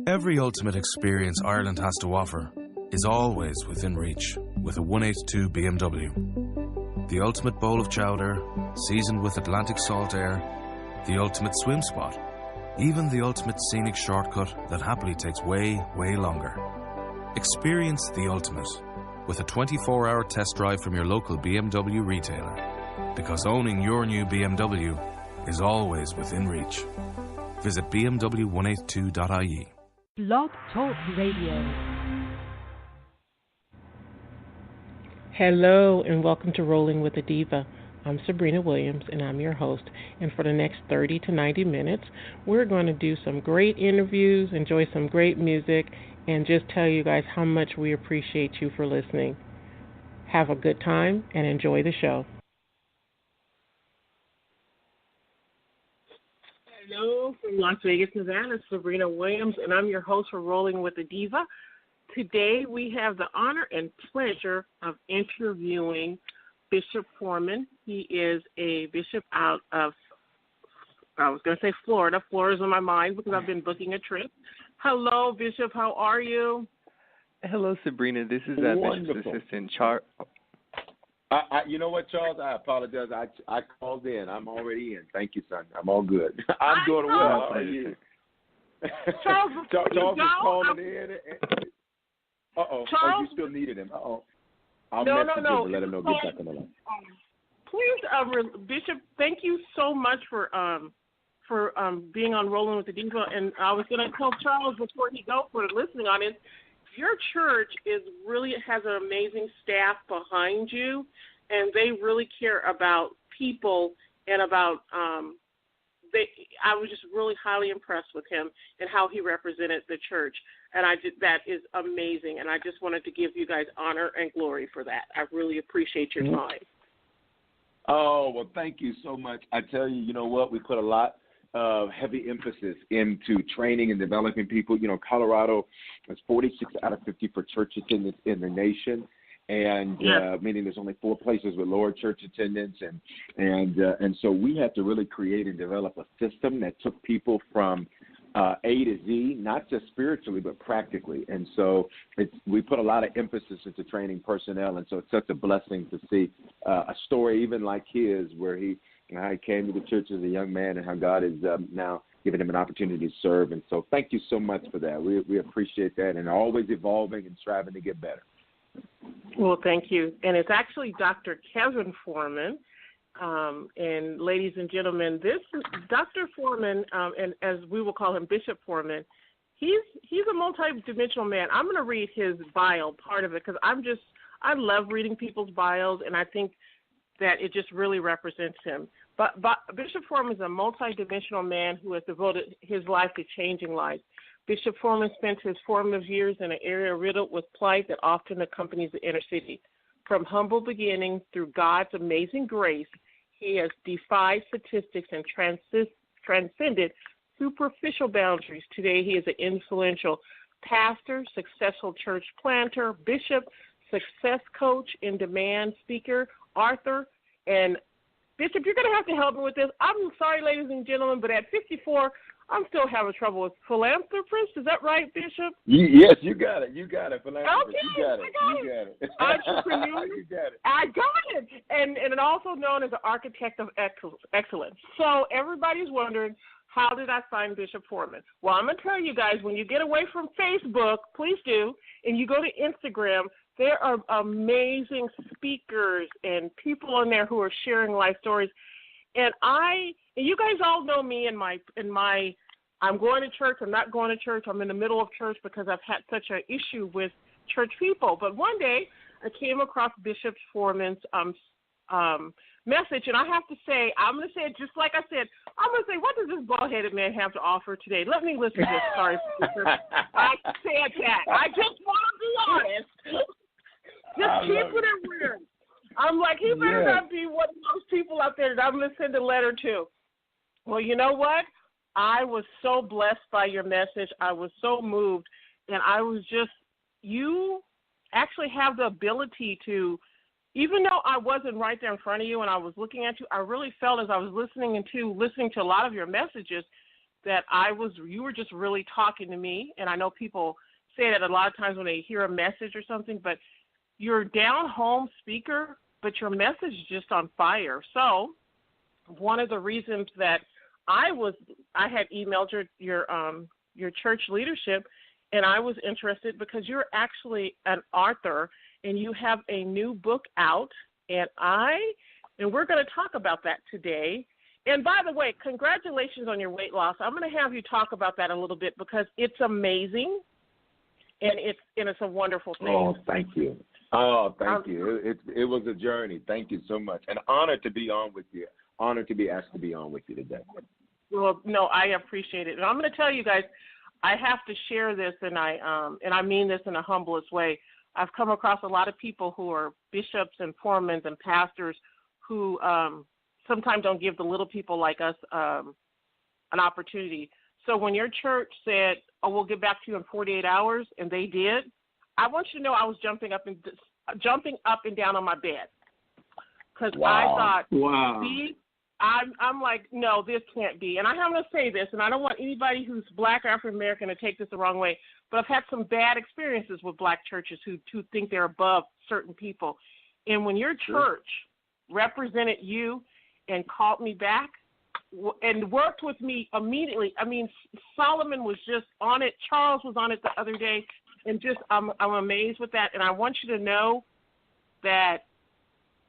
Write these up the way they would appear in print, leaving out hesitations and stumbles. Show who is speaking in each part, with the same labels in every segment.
Speaker 1: Every ultimate experience Ireland has to offer is always within reach with a 182 BMW. The ultimate bowl of chowder, seasoned with Atlantic salt air, the ultimate swim spot, even the ultimate scenic shortcut that happily takes way, way longer. Experience the ultimate with a 24-hour test drive from your local BMW retailer, because owning your new BMW is always within reach. Visit bmw182.ie.
Speaker 2: Blog Talk Radio.
Speaker 3: Hello and welcome to Rolling with a Diva. I'm Sabrina Williams and I'm your host. And for the next 30 to 90 minutes, we're going to do some great interviews, enjoy some great music, and just tell you guys how much we appreciate you for listening. Have a good time and enjoy the show. Hello from Las Vegas, Nevada. It's Sabrina Williams, and I'm your host for Rolling with a Diva. Today we have the honor and pleasure of interviewing Bishop Foreman. He is a bishop out of, I was going to say Florida. Florida's on my mind because I've been booking a trip. Hello, Bishop. How are you?
Speaker 4: Hello, Sabrina. This is Bishop's assistant, Charles.
Speaker 5: You know what, Charles? I apologize. I called in. I'm already in. Thank you, son. I'm all good. I'm doing well. How are you?
Speaker 3: Charles,
Speaker 5: Charles is calling in. Uh-oh.
Speaker 3: Charles?
Speaker 5: Oh, you still needed him. Uh-oh. I'll
Speaker 3: No.
Speaker 5: message him to let him know. Get back on the line.
Speaker 3: Please, Bishop, thank you so much for being on Rolling with the Diva. And I was going to tell Charles before he goes for the listening audience, your church has an amazing staff behind you, and they really care about people and about I was just really highly impressed with him and how he represented the church, and that is amazing, and I just wanted to give you guys honor and glory for that. I really appreciate your time.
Speaker 5: Oh, well, thank you so much. I tell you, you know what? We put a lot of heavy emphasis into training and developing people. You know, Colorado is 46 out of 50 for church attendance in the nation, and meaning there's only 4 places with lower church attendance, and so we had to really create and develop a system that took people from A to Z, not just spiritually but practically. And so we put a lot of emphasis into training personnel, and so it's such a blessing to see a story even like his, where he came to the church as a young man and how God is now giving him an opportunity to serve. And so thank you so much for that. We appreciate that, and always evolving and striving to get better.
Speaker 3: Well, thank you. And it's actually Dr. Kevin Foreman. And ladies and gentlemen, this Dr. Foreman, and as we will call him, Bishop Foreman, he's a multi-dimensional man. I'm going to read his bio, part of it, because I love reading people's bios, and I think that it just really represents him. But Bishop Foreman is a multi-dimensional man who has devoted his life to changing lives. Bishop Foreman spent his formative years in an area riddled with plight that often accompanies the inner city. From humble beginnings through God's amazing grace, he has defied statistics and transcended superficial boundaries. Today, he is an influential pastor, successful church planter, bishop, success coach, in-demand speaker, author, and Bishop, you're going to have to help me with this. I'm sorry, ladies and gentlemen, but at 54, I'm still having trouble with philanthropist. Is that right, Bishop?
Speaker 5: Yes, you got it. Philanthropist.
Speaker 3: Okay,
Speaker 5: you got it.
Speaker 3: Entrepreneur.
Speaker 5: You got it.
Speaker 3: I got it. And also known as the architect of excellence. So everybody's wondering, how did I find Bishop Foreman? Well, I'm going to tell you guys, when you get away from Facebook, please do, and you go to Instagram, there are amazing speakers and people on there who are sharing life stories. And you guys all know me in my I'm going to church, I'm not going to church, I'm in the middle of church because I've had such an issue with church people. But one day I came across Bishop Foreman's message, and I have to say, I'm going to say it just like I said. I'm going to say, what does this bald-headed man have to offer today? Let me listen to this. Sorry, I said that. I just want to be honest. Just keep it real. I'm like, he better not be one of those people out there that I'm going to send a letter to. Well, you know what? I was so blessed by your message. I was so moved. And I was just, you actually have the ability to, even though I wasn't right there in front of you and I was looking at you, I really felt as I was listening to a lot of your messages that you were just really talking to me, and I know people say that a lot of times when they hear a message or something, but you're a down-home speaker, but your message is just on fire. So one of the reasons that I had emailed your church leadership, and I was interested because you're actually an author, and you have a new book out, and we're going to talk about that today. And by the way, congratulations on your weight loss. I'm going to have you talk about that a little bit because it's amazing, and it's a wonderful thing.
Speaker 5: Oh, thank you. Oh, thank you. It was a journey. Thank you so much. An honor to be on with you. Honored to be asked to be on with you today.
Speaker 3: Well, no, I appreciate it. And I'm going to tell you guys, I have to share this, and I mean this in the humblest way. I've come across a lot of people who are bishops and foremen and pastors who sometimes don't give the little people like us an opportunity. So when your church said, "Oh, we'll get back to you in 48 hours," and they did, I want you to know I was jumping up and down on my bed because I thought,
Speaker 5: wow.
Speaker 3: See, I'm like, no, this can't be. And I'm going to say this, and I don't want anybody who's black or African American to take this the wrong way, but I've had some bad experiences with black churches who think they're above certain people. And when your church represented you and called me back and worked with me immediately, I mean, Solomon was just on it. Charles was on it the other day, and just I'm amazed with that. And I want you to know that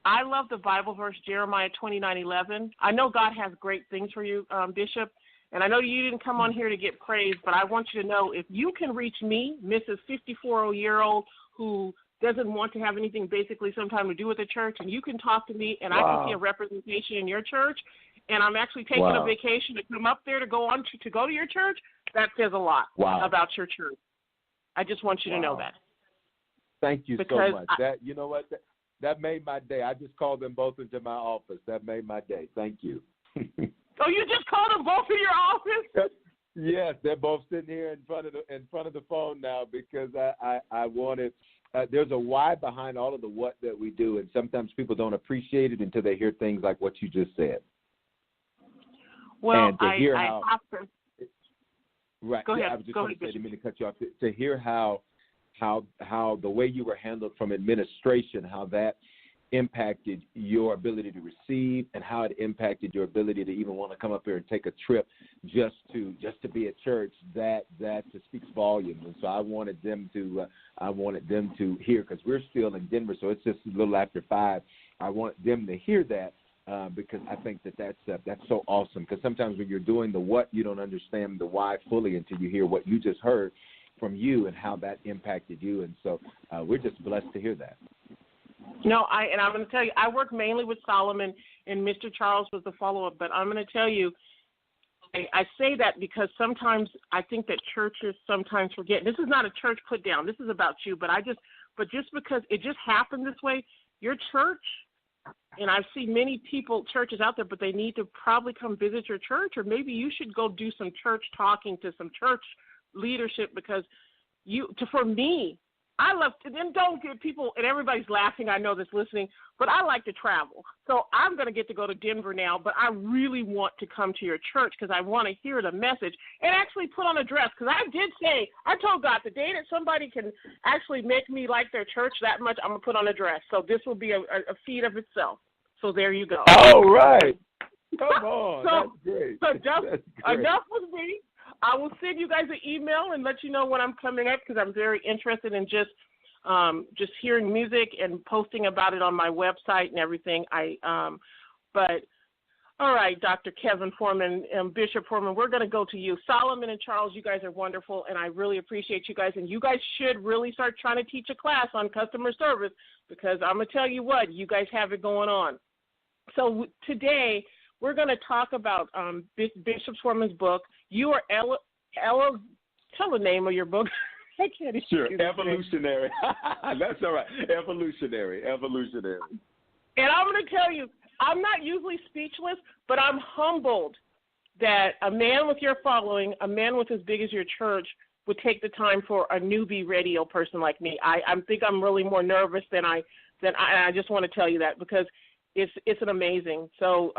Speaker 3: I love the Bible verse, Jeremiah 29:11. I know God has great things for you, Bishop, and I know you didn't come on here to get praise, but I want you to know if you can reach me, Mrs. 54-year-old who doesn't want to have anything basically sometime to do with the church, and you can talk to me, and I can see a representation in your church, and I'm actually taking a vacation to come up there to go to your church, that says a lot about your church. I just want you to know that.
Speaker 6: Thank you so much. You know what? That made my day. I just called them both into my office. That made my day. Thank you.
Speaker 3: Oh, you just called them both in your office?
Speaker 6: Yes, they're both sitting here in front of the phone now because I wanted. There's a why behind all of the what that we do, and sometimes people don't appreciate it until they hear things like what you just said.
Speaker 3: Well,
Speaker 6: and to hear
Speaker 3: I
Speaker 6: how,
Speaker 3: have to.
Speaker 6: Right.
Speaker 3: Go ahead.
Speaker 6: I was just going to say, I didn't mean to cut you off. To hear how the way you were handled from administration, how that impacted your ability to receive, and how it impacted your ability to even want to come up here and take a trip just to be at church. That speaks volumes. And so I wanted them to hear, because we're still in Denver, so it's just a little after 5. I want them to hear that. Because I think that's so awesome. Because sometimes when you're doing the what, you don't understand the why fully until you hear what you just heard from you and how that impacted you. And so we're just blessed to hear that.
Speaker 3: No, and I'm going to tell you, I work mainly with Solomon, and Mr. Charles was the follow-up. But I'm going to tell you, I say that because sometimes I think that churches sometimes forget. This is not a church put down. This is about you. But just because it just happened this way, your church. And I've seen many churches out there, but they need to probably come visit your church, or maybe you should go do some church talking to some church leadership, because for me, I love to, and don't get people, and everybody's laughing, I know that's listening, but I like to travel. So I'm going to get to go to Denver now, but I really want to come to your church because I want to hear the message and actually put on a dress, because I told God the day that somebody can actually make me like their church that much, I'm going to put on a dress. So this will be a feat of itself. So there you go.
Speaker 6: All right. Come on. That's great.
Speaker 3: So enough with me. I will send you guys an email and let you know when I'm coming up, because I'm very interested in just hearing music and posting about it on my website and everything. But all right, Dr. Kevin Foreman and Bishop Foreman, we're going to go to you. Solomon and Charles, you guys are wonderful, and I really appreciate you guys. And you guys should really start trying to teach a class on customer service, because I'm going to tell you what, you guys have it going on. So today we're going to talk about Bishop Foreman's book. You are tell the name of your book. I can't
Speaker 5: Sure, Evolutionary. That's all right. Evolutionary.
Speaker 3: And I'm going to tell you, I'm not usually speechless, but I'm humbled that a man with your following, a man with as big as your church, would take the time for a newbie radio person like me. I think I'm really more nervous than I just want to tell you that, because it's an amazing. So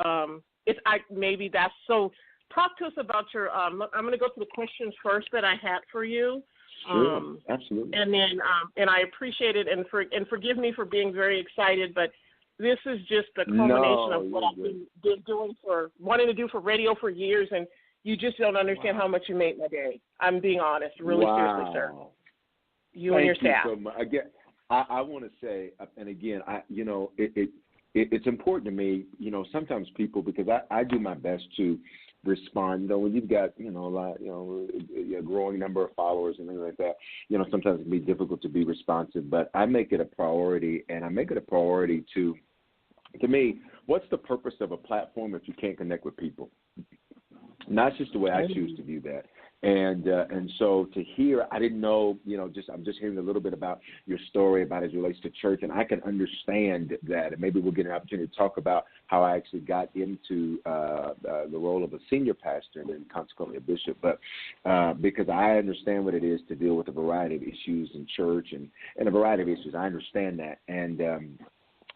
Speaker 3: maybe that's so talk to us about your. I'm going to go to the questions first that I had for you.
Speaker 6: Sure, absolutely.
Speaker 3: And then, and I appreciate it, and forgive me for being very excited, but this is just the culmination of what I've been wanting to do for radio for years, and you just don't understand how much you made my day. I'm being honest, really seriously, sir. You and your staff.
Speaker 6: So much. Again, I want to say, and again, it's important to me. Sometimes people, because I do my best to respond. When you've got a lot, a growing number of followers and things like that, sometimes it can be difficult to be responsive. But I make it a priority, and I make it a priority to me, what's the purpose of a platform if you can't connect with people? And that's just the way I choose to view that. And so to hear, I didn't know, I'm just hearing a little bit about your story about as it relates to church, and I can understand that. And maybe we'll get an opportunity to talk about how I actually got into the role of a senior pastor and then consequently a bishop. But because I understand what it is to deal with a variety of issues in church and a variety of issues, I understand that. And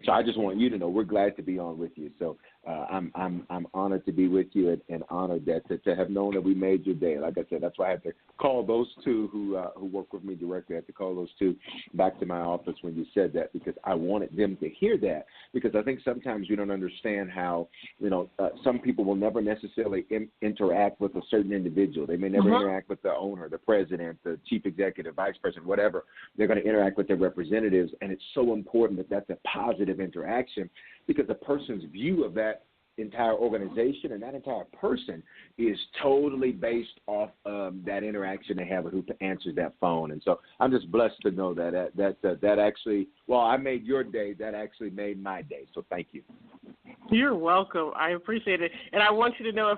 Speaker 6: so I just want you to know we're glad to be on with you. So I'm honored to be with you and honored that to have known that we made your day. Like I said, that's why I had to call those two who work with me directly. I had to call those two back to my office when you said that, because I wanted them to hear that, because I think sometimes we don't understand how, some people will never necessarily interact with a certain individual. They may never interact with the owner, the president, the chief executive, vice president, whatever. They're going to interact with their representatives, and it's so important that that's a positive interaction, because the person's view of that entire organization and that entire person is totally based off of that interaction they have with who answers that phone. And so I'm just blessed to know that actually, well, I made your day, that actually made my day. So thank you.
Speaker 3: You're welcome. I appreciate it. And I want you to know,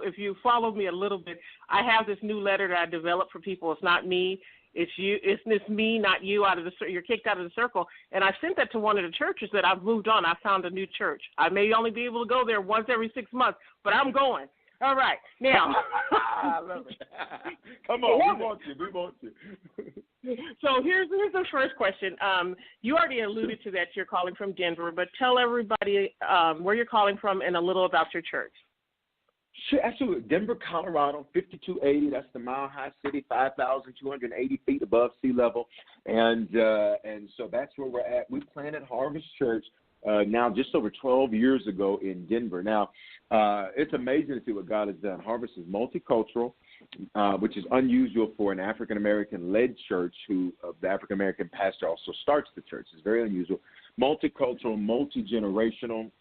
Speaker 3: if you follow me a little bit, I have this new letter that I developed for people. It's not me. It's you. It's me, not you. You're kicked out of the circle. And I sent that to one of the churches that I've moved on. I found a new church. I may only be able to go there once every 6 months, but I'm going. All right. Now, I love it.
Speaker 6: Come on, we want you.
Speaker 3: So here's the first question. You already alluded to that you're calling from Denver, but tell everybody where you're calling from and a little about your church.
Speaker 6: Sure, absolutely. Denver, Colorado, 5280. That's the Mile High City, 5,280 feet above sea level, and so that's where we're at. We planted Harvest Church now just over 12 years ago in Denver. Now, it's amazing to see what God has done. Harvest is multicultural, which is unusual for an African-American-led church who the African-American pastor also starts the church. It's very unusual. Multicultural, multi-generational.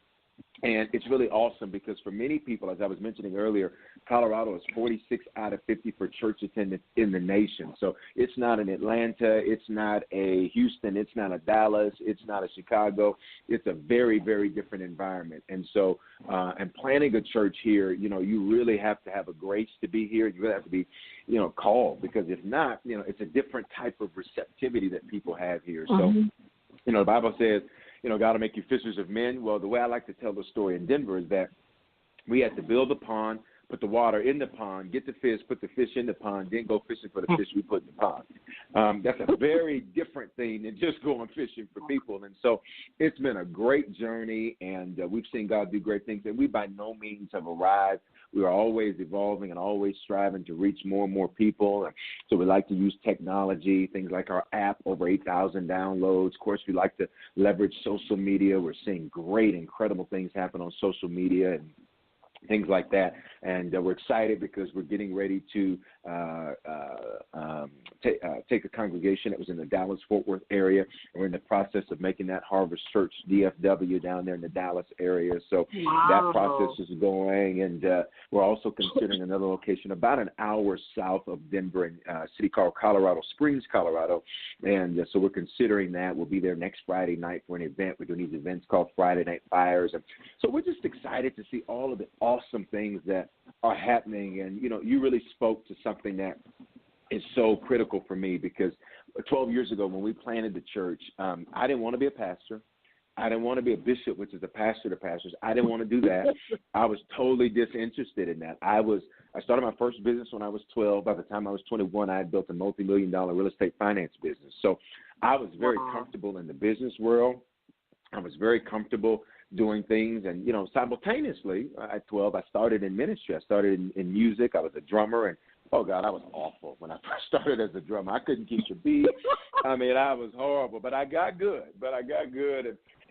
Speaker 6: And it's really awesome because for many people, as I was mentioning earlier, Colorado is 46 out of 50 for church attendance in the nation. So it's not an Atlanta, it's not a Houston, it's not a Dallas, it's not a Chicago. It's a very, very different environment. And so, and planning a church here, you really have to have a grace to be here. You really have to be, called, because if not, it's a different type of receptivity that people have here. So, the Bible says, God will make you fishers of men. Well, the way I like to tell the story in Denver is that we had to build a pond, put the water in the pond, get the fish, put the fish in the pond, then go fishing for the fish we put in the pond. That's a very different thing than just going fishing for people. And so it's been a great journey, and we've seen God do great things. And we by no means have arrived. We are always evolving and always striving to reach more and more people. And so we like to use technology, things like our app, over 8,000 downloads. Of course, we like to leverage social media. We're seeing great, incredible things happen on social media and things like that. And we're excited because we're getting ready to take a congregation that was in the Dallas-Fort Worth area. We're in the process of making that Harvest Church DFW down there in the Dallas area. So that process is going. And we're also considering another location about an hour south of Denver in a city called Colorado Springs, Colorado. And so we're considering that. We'll be there next Friday night for an event. We're doing these events called Friday Night Fires. And so we're just excited to see all of the awesome things that are happening. And, you really spoke to something that is so critical for me, because 12 years ago when we planted the church, I didn't want to be a pastor. I didn't want to be a bishop, which is a pastor to pastors. I didn't want to do that. I was totally disinterested in that. I started my first business when I was 12. By the time I was 21, I had built a multi-million-dollar real estate finance business. So I was very comfortable in the business world. I was very comfortable
Speaker 5: doing things. And, simultaneously at 12, I started in ministry. I started in music. I was a drummer. And, oh, God, I was awful when I first started as a drummer. I couldn't keep the beat. I was horrible. But I got good.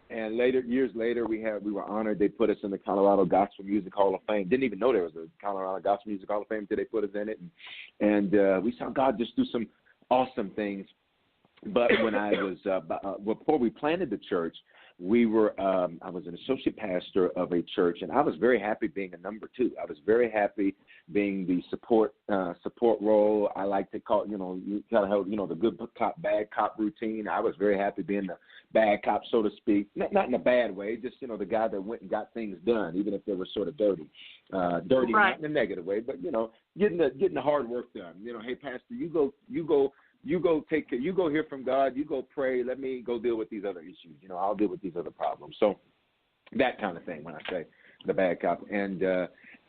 Speaker 5: And years later, we were honored. They put us in the Colorado Gospel Music Hall of Fame. Didn't even know there was a Colorado Gospel Music Hall of Fame until they put us in it. And we saw God just do some awesome things. But when I was before we planted the church, I was an associate pastor of a church, and I was very happy being a number two. I was very happy being the support role. I like to call, you kind of have, the good cop, bad cop routine. I was very happy being the bad cop, so to speak. Not in a bad way, just, the guy that went and got things done, even if they were sort of dirty. Right. Not in a negative way, but, getting the hard work done. Hey, Pastor, you go hear from God, you go pray, let me go deal with these other issues. I'll deal with these other problems. So that kind of thing when I say the bad cop. And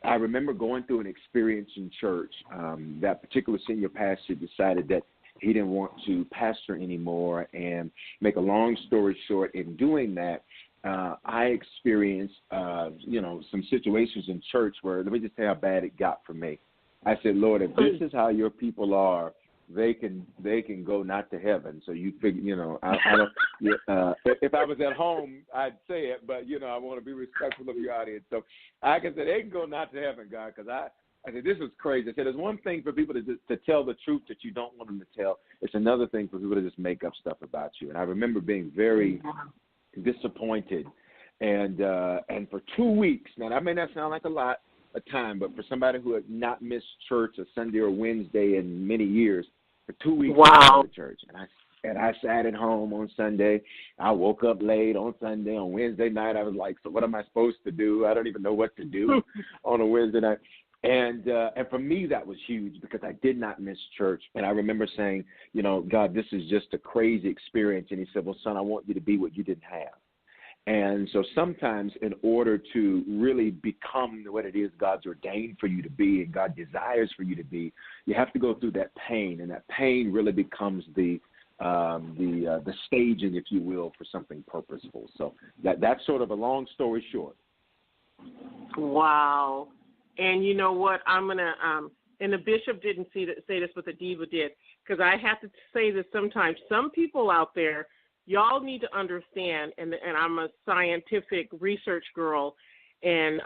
Speaker 5: I remember going through an experience in church. That particular senior pastor decided that he didn't want to pastor anymore. And make a long story short, in doing that, I experienced, some situations in church where, let me just tell you how bad it got for me. I said, Lord, if this is how your people are, they can go not to heaven. So you figure, I don't. If I was at home, I'd say it, but I want to be respectful of your audience. So I can say they can go not to heaven, God, because I said this is crazy. I said there's one thing for people to tell the truth that you don't want them to tell. It's another thing for people to just make up stuff about you. And I remember being very disappointed, and for 2 weeks. Now that may not sound like a lot of time, but for somebody who had not missed church a Sunday or Wednesday in many years. For 2 weeks,
Speaker 3: wow.
Speaker 5: I went to church, and I sat at home on Sunday. I woke up late on Sunday. On Wednesday night, I was like, so what am I supposed to do? I don't even know what to do on a Wednesday night. And for me, that was huge because I did not miss church. And I remember saying, God, this is just a crazy experience. And he said, well, son, I want you to be what you didn't have. And so sometimes in order to really become what it is God's ordained for you to be and God desires for you to be, you have to go through that pain, and that pain really becomes the staging, if you will, for something purposeful. So that's sort of a long story short.
Speaker 3: Wow. And you know what? I'm going to and the bishop didn't say this, but the diva did, because I have to say this sometimes. Some people out there, y'all need to understand, and I'm a scientific research girl, and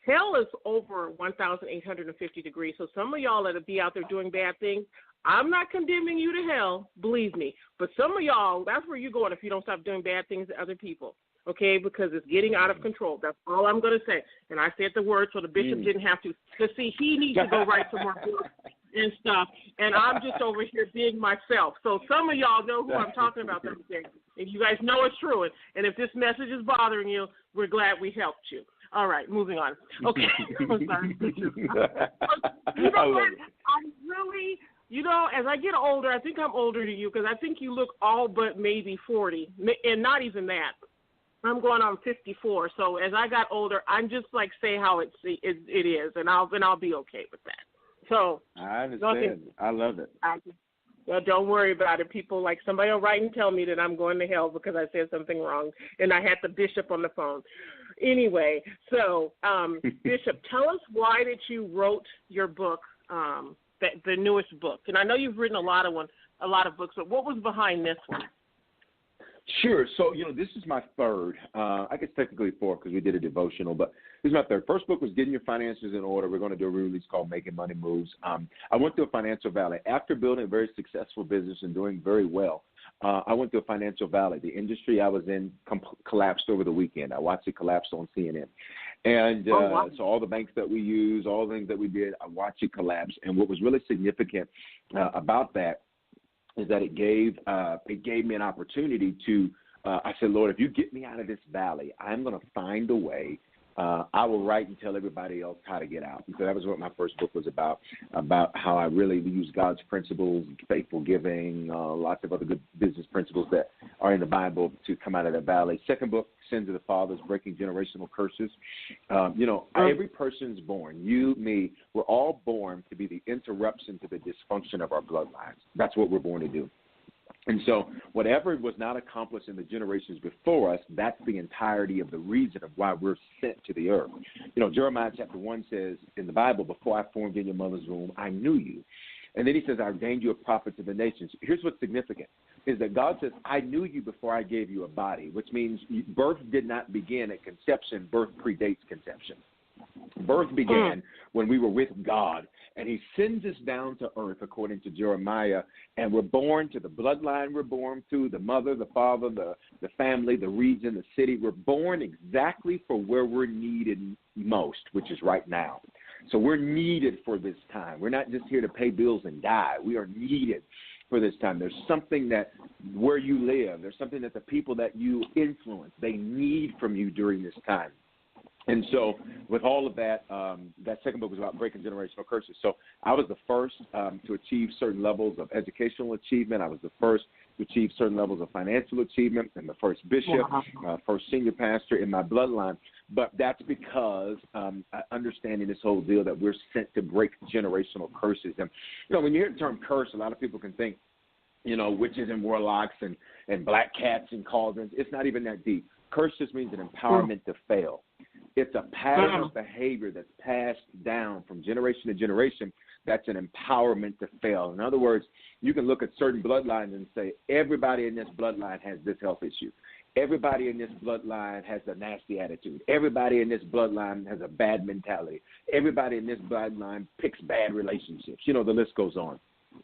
Speaker 3: hell is over 1,850 degrees. So some of y'all that'll be out there doing bad things, I'm not condemning you to hell, believe me. But some of y'all, that's where you're going if you don't stop doing bad things to other people, okay, because it's getting out of control. That's all I'm going to say. And I said the word so the bishop didn't have to. Because, see, he needs to go write some more books and stuff, and I'm just over here being myself. So some of y'all know who I'm talking about that day, and you guys know it's true. And if this message is bothering you, we're glad we helped you. All right, moving on. Okay. I'm sorry. You know what? I'm really, as I get older, I think I'm older to you because I think you look all but maybe 40, and not even that. I'm going on 54. So as I got older, I'm just like say how it is, and I'll be okay with that. So
Speaker 5: I understand. I love it.
Speaker 3: Well, don't worry about it. People, like somebody will write and tell me that I'm going to hell because I said something wrong, and I had the bishop on the phone. Anyway, so Bishop, tell us why that you wrote your book, the newest book. And I know you've written a lot of books, but what was behind this one?
Speaker 5: Sure. So, this is my third. I guess technically fourth because we did a devotional, but this is my third. First book was Getting Your Finances in Order. We're going to do a release called Making Money Moves. I went through a financial valley. After building a very successful business and doing very well, I went through a financial valley. The industry I was in collapsed over the weekend. I watched it collapse on CNN. And so all the banks that we use, all the things that we did, I watched it collapse. And what was really significant about that is that it gave me an opportunity to, I said, Lord, if you get me out of this valley, I'm going to find a way. I will write and tell everybody else how to get out. And so that was what my first book was about how I really use God's principles, faithful giving, lots of other good business principles that are in the Bible to come out of that valley. Second book, Sins of the Fathers, Breaking Generational Curses. Every person's born, you, me, we're all born to be the interruption to the dysfunction of our bloodlines. That's what we're born to do. And so whatever was not accomplished in the generations before us, that's the entirety of the reason of why we're sent to the earth. Jeremiah chapter 1 says in the Bible, before I formed you in your mother's womb, I knew you. And then he says, I ordained you a prophet to the nations. Here's what's significant, is that God says, I knew you before I gave you a body, which means birth did not begin at conception. Birth predates conception. Birth began when we were with God, and he sends us down to earth, according to Jeremiah, and we're born to the bloodline we're born through, the mother, the father, the family, the region, the city. We're born exactly for where we're needed most, which is right now. So we're needed for this time. We're not just here to pay bills and die. We are needed for this time. There's something that where you live, there's something that the people that you influence, they need from you during this time. And so with all of that, that second book was about breaking generational curses. So I was the first to achieve certain levels of educational achievement. I was the first to achieve certain levels of financial achievement, and the first bishop, first senior pastor in my bloodline. But that's because understanding this whole deal that we're sent to break generational curses. And, when you hear the term curse, a lot of people can think, witches and warlocks and black cats and cauldrons. It's not even that deep. Curse just means an empowerment to fail. It's a pattern of behavior that's passed down from generation to generation. That's an empowerment to fail. In other words, you can look at certain bloodlines and say, everybody in this bloodline has this health issue. Everybody in this bloodline has a nasty attitude. Everybody in this bloodline has a bad mentality. Everybody in this bloodline picks bad relationships. The list goes on.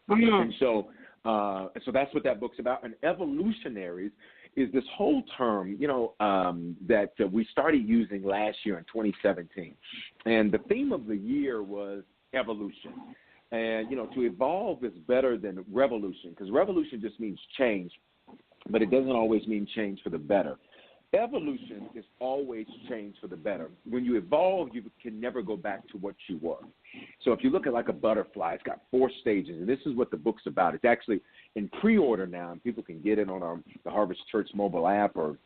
Speaker 5: And so that's what that book's about. And evolutionaries is this whole term, that we started using last year in 2017. And the theme of the year was evolution. And, to evolve is better than revolution, because revolution just means change, but it doesn't always mean change for the better. Evolution is always change for the better. When you evolve, you can never go back to what you were. So if you look at like a butterfly, it's got 4 stages, and this is what the book's about. It's actually in pre-order now, and people can get it on the Harvest Church mobile app or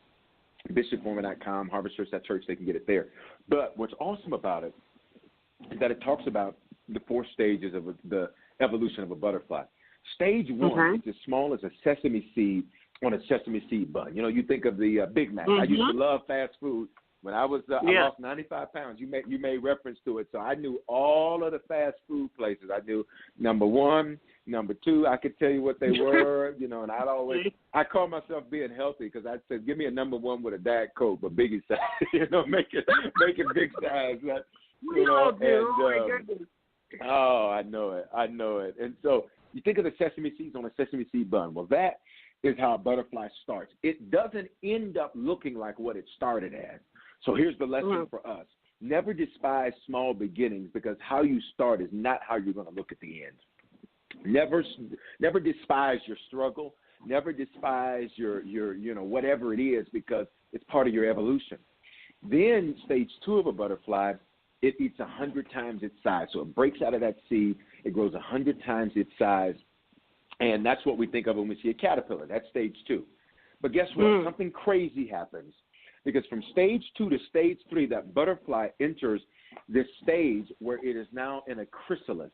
Speaker 5: bishopforeman.com, harvestchurch.church, they can get it there. But what's awesome about it is that it talks about the 4 stages of the evolution of a butterfly. Stage 1 is as small as a sesame seed on a sesame seed bun. You think of the Big Mac. I used to love fast food. When I was I lost 95 pounds, you made reference to it. So I knew all of the fast food places. I knew number 1, number 2. I could tell you what they were, and I call myself being healthy because I said, give me a number 1 with a Diet Coke, but Biggie size, make it big size. I know it. And so you think of the sesame seeds on a sesame seed bun. Well, that is how a butterfly starts. It doesn't end up looking like what it started as. So here's the lesson for us. Never despise small beginnings, because how you start is not how you're going to look at the end. Never despise your struggle. Never despise your whatever it is, because it's part of your evolution. Then stage 2 of a butterfly, it eats 100 times its size. So it breaks out of that seed. It grows 100 times its size. And that's what we think of when we see a caterpillar. That's stage 2. But guess what? Something crazy happens. Because from stage 2 to stage 3, that butterfly enters this stage where it is now in a chrysalis.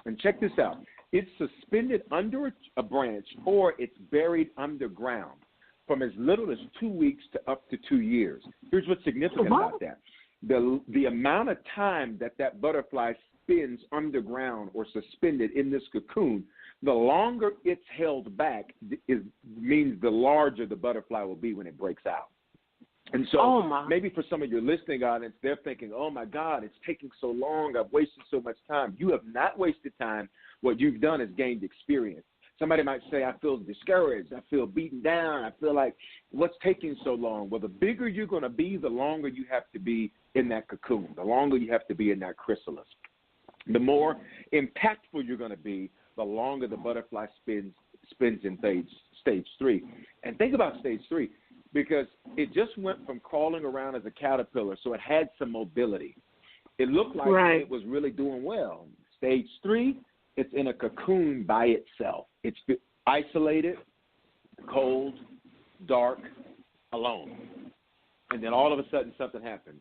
Speaker 5: And check this out. It's suspended under a branch, or it's buried underground from as little as 2 weeks to up to 2 years. Here's what's significant about that. The amount of time that butterfly spends underground or suspended in this cocoon, the longer it's held back means the larger the butterfly will be when it breaks out. And so maybe for some of your listening audience, they're thinking, oh, my God, it's taking so long. I've wasted so much time. You have not wasted time. What you've done is gained experience. Somebody might say, I feel discouraged. I feel beaten down. I feel like, what's taking so long? Well, the bigger you're going to be, the longer you have to be in that cocoon, the longer you have to be in that chrysalis. The more impactful you're going to be, the longer the butterfly spins in stage 3. And think about stage 3. Because it just went from crawling around as a caterpillar, so it had some mobility. It looked like it was really doing well. Stage 3, it's in a cocoon by itself. It's isolated, cold, dark, alone. And then all of a sudden something happens.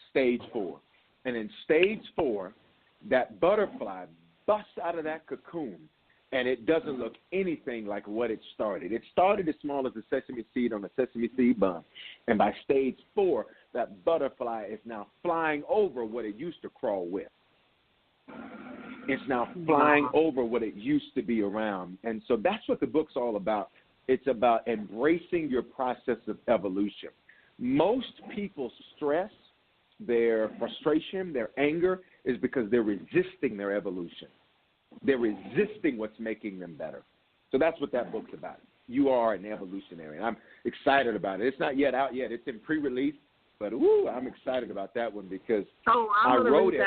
Speaker 5: Stage 4. And in stage 4, that butterfly busts out of that cocoon and it doesn't look anything like what it started. It started as small as a sesame seed on a sesame seed bun, and by stage 4, that butterfly is now flying over what it used to crawl with. It's now flying over what it used to be around. And so that's what the book's all about. It's about embracing your process of evolution. Most people's stress, their frustration, their anger is because they're resisting their evolution. They're resisting what's making them better. So that's what that book's about. You are an evolutionary, and I'm excited about it. It's not yet out yet. It's in pre-release, but I'm excited about that one because I wrote it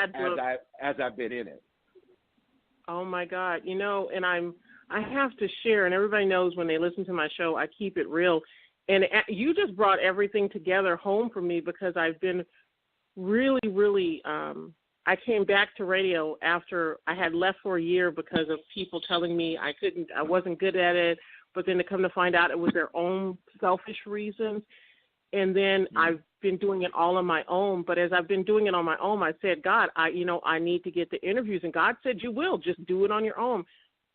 Speaker 5: as I've been in it.
Speaker 3: Oh my God! You know, and I have to share, and everybody knows when they listen to my show, I keep it real. And you just brought everything together home for me because I've been really, really. I came back to radio after I had left for a year because of people telling me I wasn't good at it. But then to come to find out it was their own selfish reasons. And then I've been doing it all on my own. But as I've been doing it on my own, I said, God, I need to get the interviews. And God said, you will. Just do it on your own.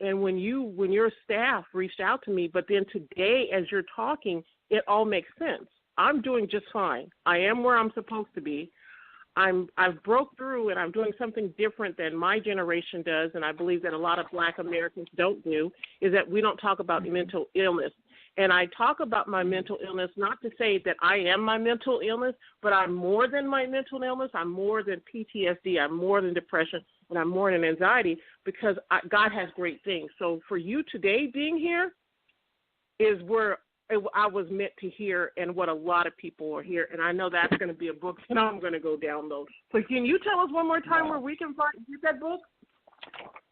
Speaker 3: And when your staff reached out to me, but then today as you're talking, it all makes sense. I'm doing just fine. I am where I'm supposed to be. I've broke through, and I'm doing something different than my generation does, and I believe that a lot of Black Americans don't do, is that we don't talk about mental illness. And I talk about my mental illness not to say that I am my mental illness, but I'm more than my mental illness. I'm more than PTSD. I'm more than depression, and I'm more than anxiety because God has great things. So for you today being here is where I was meant to hear and what a lot of people are here. And I know that's going to be a book that I'm going to go download. So can you tell us one more time where we can get that book?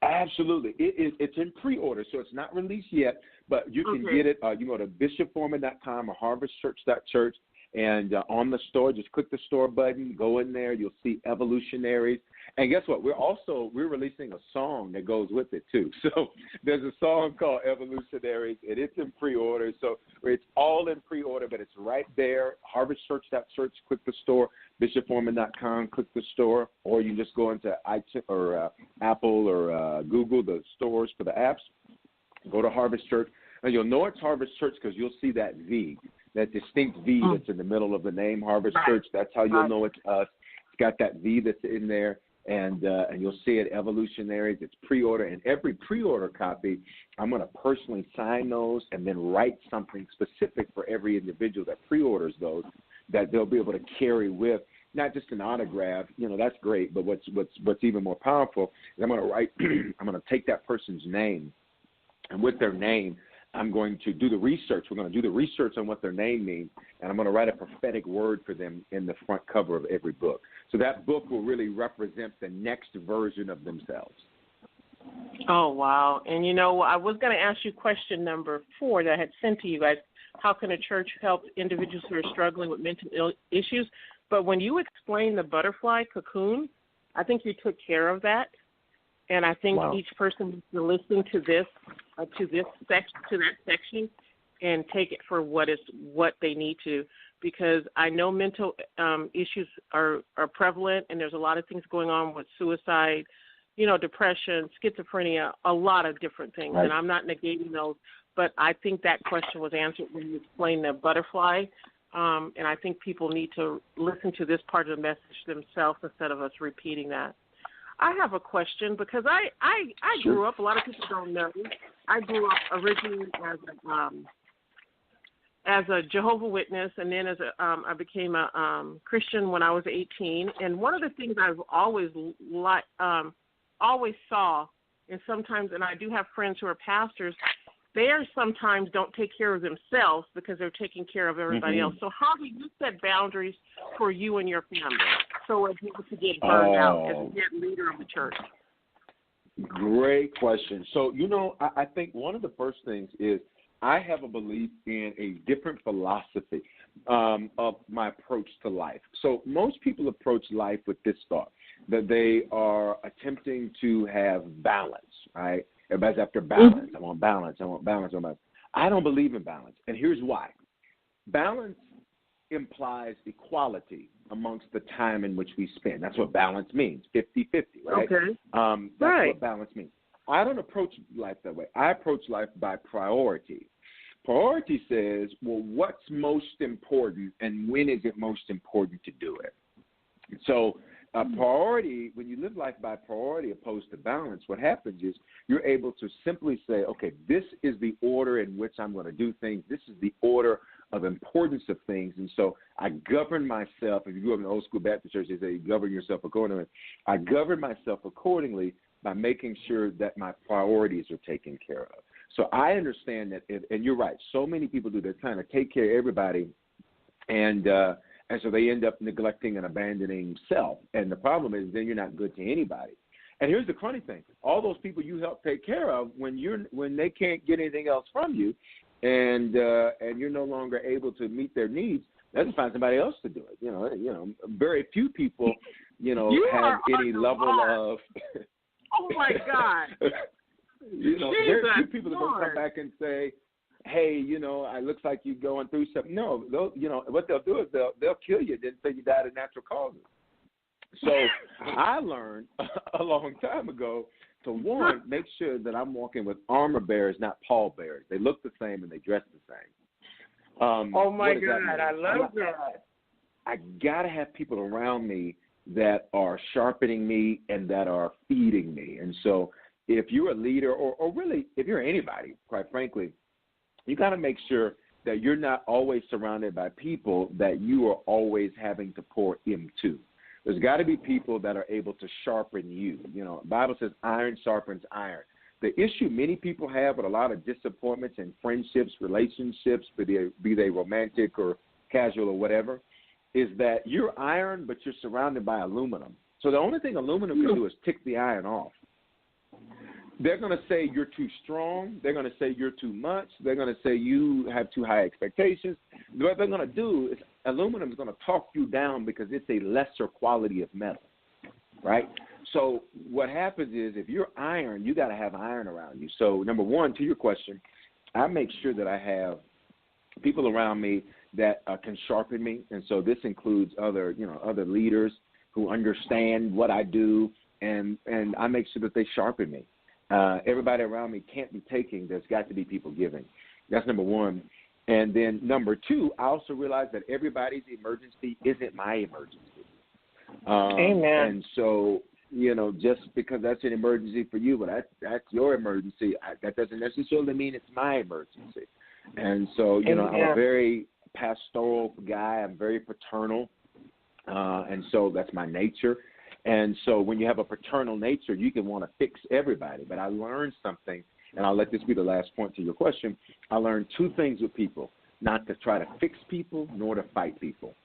Speaker 5: Absolutely. It's in pre-order, so it's not released yet, but you can get it. You go to bishopforeman.com or harvestchurch.church, and on the store, just click the store button, go in there. You'll see Evolutionaries. And guess what? We're releasing a song that goes with it, too. So there's a song called Evolutionaries, and it's in pre-order. So it's all in pre-order, but it's right there, harvestchurch.church, click the store, bishopforeman.com, click the store, or you just go into iTunes or Apple or Google, the stores for the apps, go to Harvest Church. And you'll know it's Harvest Church because you'll see that V, that distinct V that's in the middle of the name, Harvest Church. That's how you'll know it's us. It's got that V that's in there, and you'll see it, Evolutionaries. It's pre-order, and every pre-order copy, I'm going to personally sign those and then write something specific for every individual that pre-orders those that they'll be able to carry with. Not just an autograph, that's great, but what's even more powerful is I'm going to take that person's name, and with their name, I'm going to do the research. We're going to do the research on what their name means, and I'm going to write a prophetic word for them in the front cover of every book. So that book will really represent the next version of themselves.
Speaker 3: Oh, wow. And, I was going to ask you question number 4 that I had sent to you guys. How can a church help individuals who are struggling with mental issues? But when you explained the butterfly cocoon, I think you took care of that. And I think each person listening to that section, and take it for what they need to, because I know mental issues are prevalent, and there's a lot of things going on with suicide, depression, schizophrenia, a lot of different things, and I'm not negating those. But I think that question was answered when you explained the butterfly, and I think people need to listen to this part of the message themselves instead of us repeating that. I have a question because I grew up, a lot of people don't know, I grew up originally as a Jehovah's Witness, and then I became a Christian when I was 18. And one of the things I've always saw, and sometimes, and I do have friends who are pastors, they sometimes don't take care of themselves because they're taking care of everybody else. So how do you set boundaries for you and your family so as not to get burned out as a leader of the church?
Speaker 5: Great question. So, I think one of the first things is I have a belief in a different philosophy of my approach to life. So most people approach life with this thought, that they are attempting to have balance, right? Everybody's after balance. I want balance. I don't believe in balance, and here's why. Balance implies equality amongst the time in which we spend. That's what balance means, 50-50, right?
Speaker 3: Okay.
Speaker 5: That's what balance means. I don't approach life that way. I approach life by priority. Priority says, well, what's most important and when is it most important to do it? So priority, when you live life by priority opposed to balance, what happens is you're able to simply say, okay, this is the order in which I'm going to do things. This is the order of importance of things. And so I govern myself. If you grew up in the old school Baptist church, they say you govern yourself accordingly. I govern myself accordingly by making sure that my priorities are taken care of. So I understand that, and you're right, so many people do. They're trying to take care of everybody, and so they end up neglecting and abandoning self. And the problem is then you're not good to anybody. And here's the funny thing. All those people you help take care of, when they can't get anything else from you and you're no longer able to meet their needs, they just find somebody else to do it. You know, very few people, have any level of
Speaker 3: oh, my God.
Speaker 5: Very few people that will come back and say, hey, it looks like you're going through something. No, what they'll do is they'll kill you, then say you died of natural causes. So I learned a long time ago to, one, make sure that I'm walking with armor bearers, not pallbearers. They look the same and they dress the same.
Speaker 3: Oh, my God, I love that.
Speaker 5: I got to have people around me that are sharpening me and that are feeding me. And so if you're a leader or really if you're anybody, quite frankly, you got to make sure that you're not always surrounded by people that you are always having to pour into. There's got to be people that are able to sharpen you. The Bible says iron sharpens iron. The issue many people have with a lot of disappointments in friendships, relationships, be they romantic or casual or whatever, is that you're iron, but you're surrounded by aluminum. So the only thing aluminum can do is tick the iron off. They're going to say you're too strong. They're going to say you're too much. They're going to say you have too high expectations. What they're going to do is aluminum is going to talk you down because it's a lesser quality of metal, right? So what happens is if you're iron, you got to have iron around you. So number one, to your question, I make sure that I have people around me that can sharpen me, and so this includes other leaders who understand what I do, and I make sure that they sharpen me. Everybody around me can't be taking. There's got to be people giving. That's number one. And then number two, I also realize that everybody's emergency isn't my emergency.
Speaker 3: Amen.
Speaker 5: And so, just because that's an emergency for you, but that's your emergency, that doesn't necessarily mean it's my emergency. And so, I'm a very pastoral guy. I'm very paternal. And so that's my nature. And so when you have a paternal nature, you can want to fix everybody. But I learned something, and I'll let this be the last point to your question. I learned two things with people, not to try to fix people nor to fight people.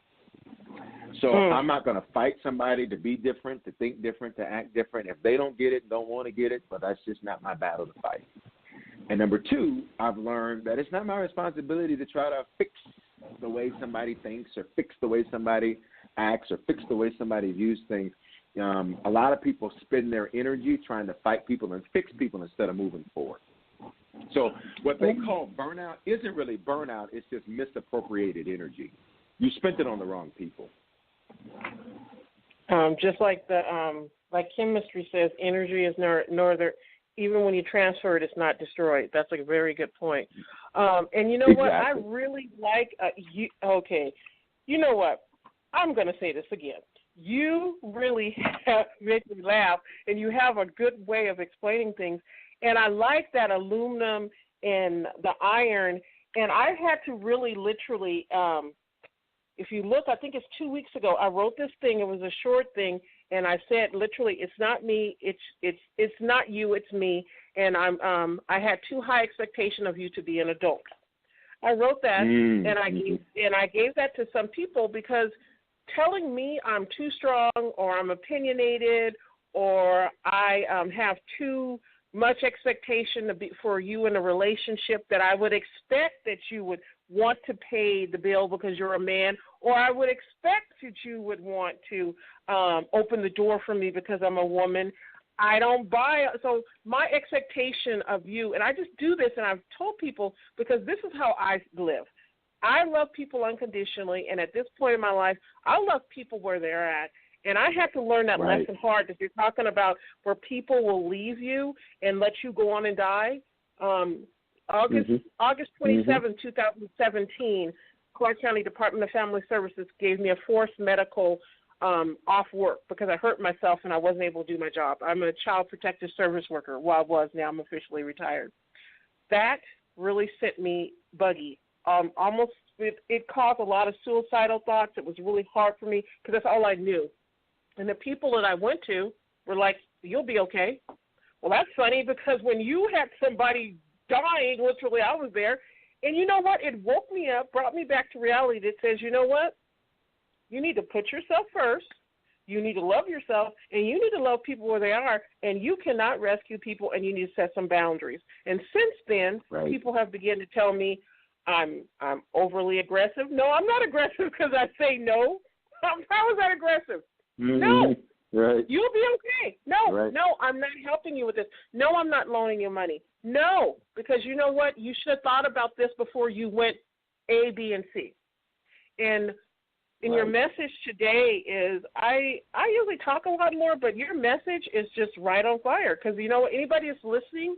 Speaker 5: So I'm not going to fight somebody to be different, to think different, to act different. If they don't get it, don't want to get it, but that's just not my battle to fight. And number two, I've learned that it's not my responsibility to try to fix the way somebody thinks or fix the way somebody acts or fix the way somebody views things. A lot of people spend their energy trying to fight people and fix people instead of moving forward. So what they call burnout isn't really burnout. It's just misappropriated energy. You spent it on the wrong people.
Speaker 3: Just like like chemistry says, energy is neither, even when you transfer it, it's not destroyed. That's a very good point. And you know what? I really like you. Okay, you know what? I'm going to say this again. You really have made me laugh, and you have a good way of explaining things. And I like that aluminum and the iron. And I had to really literally, if you look, I think it's 2 weeks ago, I wrote this thing. It was a short thing, and I said literally, it's not me, it's not you, it's me. And I had too high expectation of you to be an adult. I wrote that, and I gave that to some people because telling me I'm too strong or I'm opinionated or I have too much expectation for you in a relationship that I would expect that you would want to pay the bill because you're a man, or I would expect that you would want to open the door for me because I'm a woman. I don't buy it. So my expectation of you, and I just do this, and I've told people because this is how I live. I love people unconditionally, and at this point in my life, I love people where they're at. And I had to learn that lesson hard, that you're talking about where people will leave you and let you go on and die. August 27, 2017, Clark County Department of Family Services gave me a forced medical off work because I hurt myself and I wasn't able to do my job. I'm a child protective service worker. Well, I was. Now I'm officially retired. That really sent me buggy. It caused a lot of suicidal thoughts. It was really hard for me because that's all I knew. And the people that I went to were like, you'll be okay. Well, that's funny because when you had somebody dying, literally I was there, and you know what? It woke me up, brought me back to reality that says, you know what? You need to put yourself first. You need to love yourself, and you need to love people where they are, and you cannot rescue people, and you need to set some boundaries. And since then, people have begun to tell me I'm overly aggressive. No, I'm not aggressive because I say no. How is that aggressive? No.
Speaker 6: Right.
Speaker 3: You'll be okay. No, I'm not helping you with this. No, I'm not loaning you money. No, because you know what? You should have thought about this before you went A, B, and C. And your message today is, I usually talk a lot more, but your message is just right on fire. Because, you know, anybody that's listening,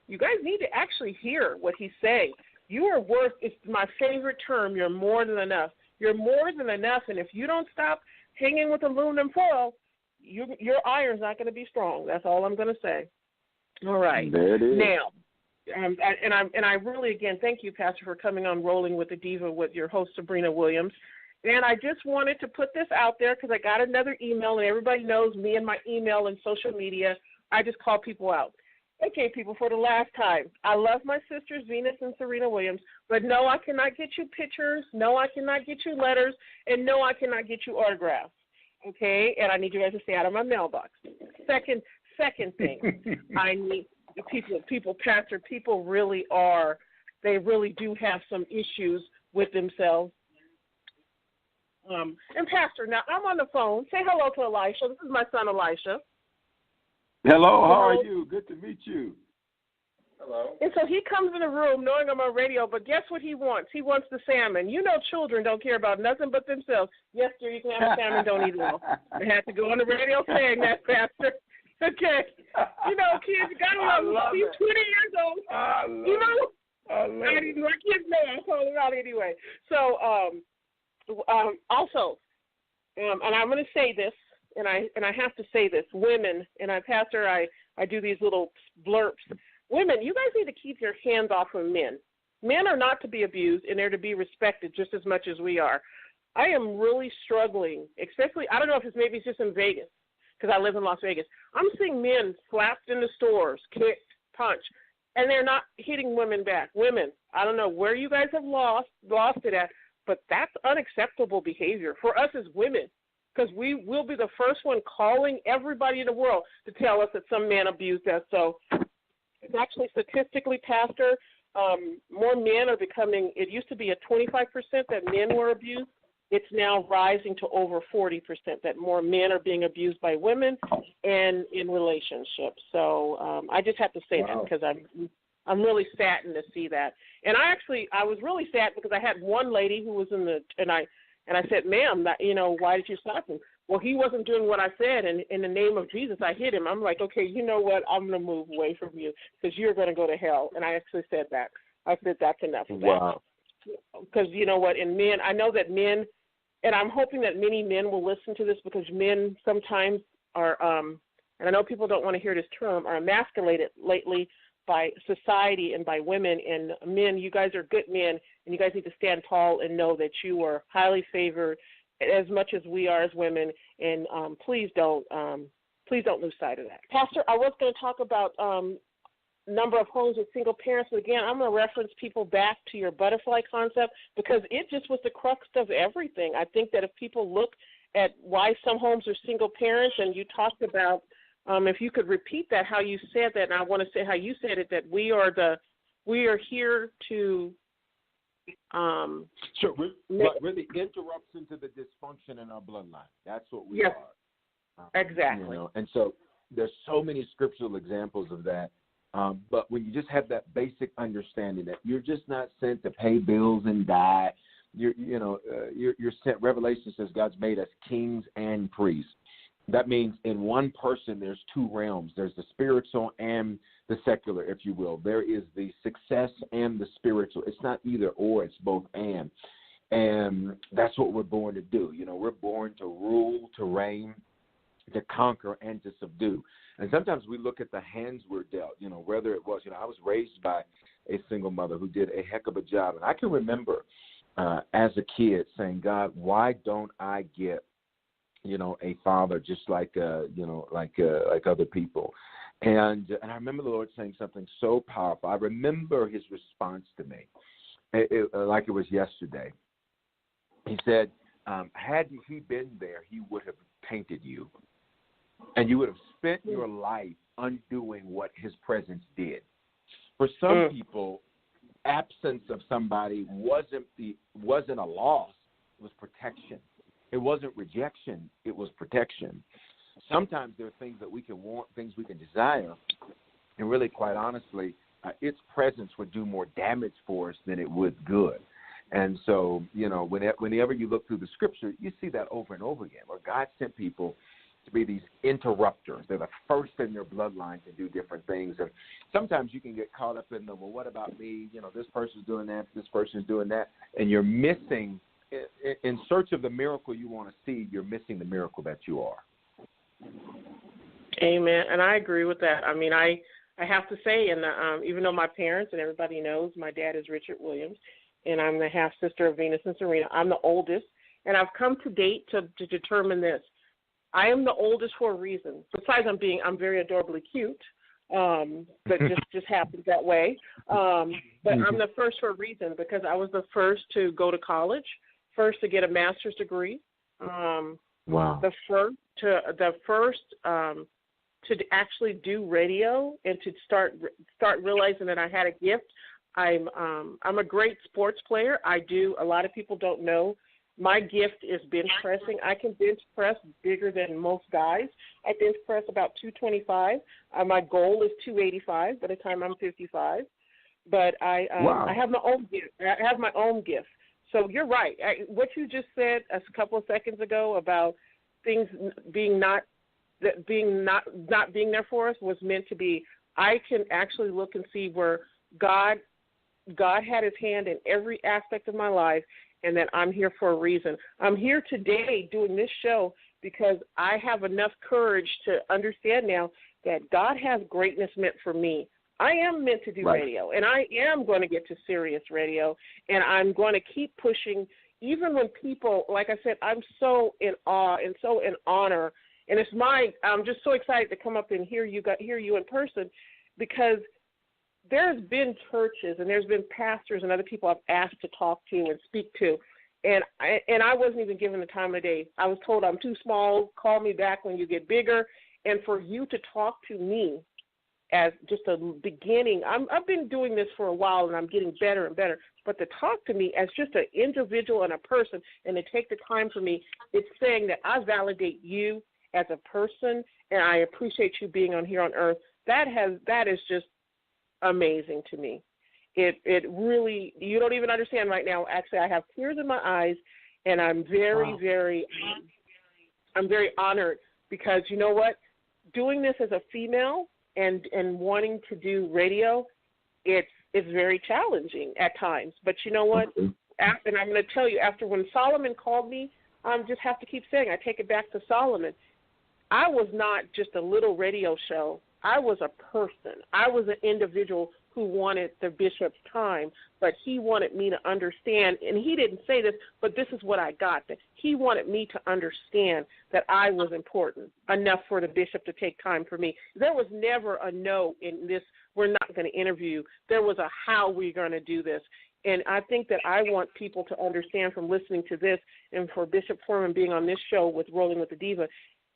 Speaker 3: you guys need to actually hear what he's saying. You are worth, it's my favorite term, you're more than enough. You're more than enough, and if you don't stop hanging with aluminum foil, your iron's not going to be strong. That's all I'm going to say. All right.
Speaker 6: There it is.
Speaker 3: Now, I really, again, thank you, Pastor, for coming on Rolling with the Diva with your host, Sabrina Williams. And I just wanted to put this out there because I got another email, and everybody knows me and my email and social media. I just call people out. Okay, people, for the last time, I love my sisters, Venus and Serena Williams, but no, I cannot get you pictures. No, I cannot get you letters. And no, I cannot get you autographs. Okay, and I need you guys to stay out of my mailbox. Second thing, I need people, Pastor, people really do have some issues with themselves. And Pastor, now I'm on the phone. Say hello to Elisha. This is my son, Elisha.
Speaker 6: Hello, how are you? Good to meet you. Hello.
Speaker 3: And so he comes in the room knowing I'm on radio, but guess what he wants? He wants the salmon. You know children don't care about nothing but themselves. Yes, dear, you can have a salmon, don't eat it all. I had to go on the radio saying that, Pastor. Okay. You know, kids, you got to love him. He's 20 years old. My kids know. I told him out anyway. So, also, and I'm going to say this, and I have to say this, women, and Pastor, I do these little blurps. Women, you guys need to keep your hands off of men. Men are not to be abused, and they're to be respected just as much as we are. I am really struggling, especially, I don't know if it's just in Vegas, because I live in Las Vegas. I'm seeing men slapped in the stores, kicked, punched, and they're not hitting women back. Women, I don't know where you guys have lost it at, but that's unacceptable behavior for us as women, because we will be the first one calling everybody in the world to tell us that some man abused us. So it's actually statistically, Pastor, more men are becoming, it used to be at 25% that men were abused. It's now rising to over 40% that more men are being abused by women and in relationships. So I just have to say that because I'm really saddened to see that. And I was really sad because I had one lady who was and I said, ma'am, why did you stop him? Well, he wasn't doing what I said, and in the name of Jesus, I hit him. I'm like, okay, you know what? I'm going to move away from you because you're going to go to hell. And I actually said that. I said that's enough of that.
Speaker 6: Wow.
Speaker 3: Because you know what? And men, I know that men, and I'm hoping that many men will listen to this because men sometimes are, and I know people don't want to hear this term, are emasculated lately by society and by women. And men, you guys are good men, and you guys need to stand tall and know that you are highly favored as much as we are as women, and please don't lose sight of that. Pastor, I was going to talk about number of homes with single parents, but again, I'm going to reference people back to your butterfly concept because it just was the crux of everything. I think that if people look at why some homes are single parents, and you talked about, if you could repeat that, how you said that, and I want to say how you said it, that we are here to
Speaker 6: sure, we're the interruption to the dysfunction in our bloodline. That's what we are.
Speaker 3: Exactly.
Speaker 6: And so there's so many scriptural examples of that. But when you just have that basic understanding that you're just not sent to pay bills and die, you're sent. Revelation says God's made us kings and priests. That means in one person there's two realms. There's the spiritual and the secular, if you will. There is the success and the spiritual. It's not either or, it's both and. And that's what we're born to do. We're born to rule, to reign, to conquer, and to subdue. And sometimes we look at the hands we're dealt, whether it was, I was raised by a single mother who did a heck of a job. And I can remember as a kid saying, God, why don't I get a father just like other people. And I remember the Lord saying something so powerful. I remember his response to me, like it was yesterday. He said, had he been there, he would have painted you. And you would have spent your life undoing what his presence did. For some people, absence of somebody wasn't a loss, it was protection. It wasn't rejection, it was protection. Sometimes there are things that we can want, things we can desire, and really, quite honestly, its presence would do more damage for us than it would good. And so, whenever you look through the scripture, you see that over and over again, where God sent people to be these interrupters. They're the first in their bloodline to do different things. And sometimes you can get caught up in well, what about me? This person's doing that, this person's doing that, and you're missing. In search of the miracle you want to see, you're missing the miracle that you are.
Speaker 3: Amen. And I agree with that. I mean, I have to say, and even though my parents and everybody knows my dad is Richard Williams, and I'm the half-sister of Venus and Serena, I'm the oldest, and I've come to date to determine this. I am the oldest for a reason. Besides I'm very adorably cute, but just happens that way. But I'm the first for a reason because I was the first to go to college, first to get a master's degree.
Speaker 6: Wow.
Speaker 3: The first to actually do radio and to start realizing that I had a gift. I'm a great sports player. A lot of people don't know. My gift is bench pressing. I can bench press bigger than most guys. I bench press about 225. My goal is 285 by the time I'm 55. But I have my own gift. I have my own gift. So you're right. What you just said a couple of seconds ago about things not being there for us was meant to be. I can actually look and see where God had his hand in every aspect of my life, and that I'm here for a reason. I'm here today doing this show because I have enough courage to understand now that God has greatness meant for me. I am meant to do radio, and I am going to get to Sirius Radio, and I'm going to keep pushing, even when people, like I said, I'm so in awe and so in honor, and I'm just so excited to come up and hear you in person, because there's been churches and there's been pastors and other people I've asked to talk to and speak to, and I wasn't even given the time of day. I was told I'm too small, call me back when you get bigger, and for you to talk to me as just a beginning, I've been doing this for a while and I'm getting better and better, but to talk to me as just an individual and a person and to take the time for me, it's saying that I validate you as a person and I appreciate you being on here on earth. That is just amazing to me. It really, you don't even understand right now. Actually, I have tears in my eyes, and I'm very, very honored because you know what? Doing this as a female and wanting to do radio, it's very challenging at times. But you know what? And I'm going to tell you, after when Solomon called me, I just have to keep saying, I take it back to Solomon. I was not just a little radio show. I was a person. I was an individual who wanted the bishop's time, but he wanted me to understand, and he didn't say this, but this is what I got, that he wanted me to understand that I was important enough for the bishop to take time for me. There was never a no in this, we're not going to interview. There was a how we're going to do this. And I think that I want people to understand from listening to this and for Bishop Foreman being on this show with Rolling with the Diva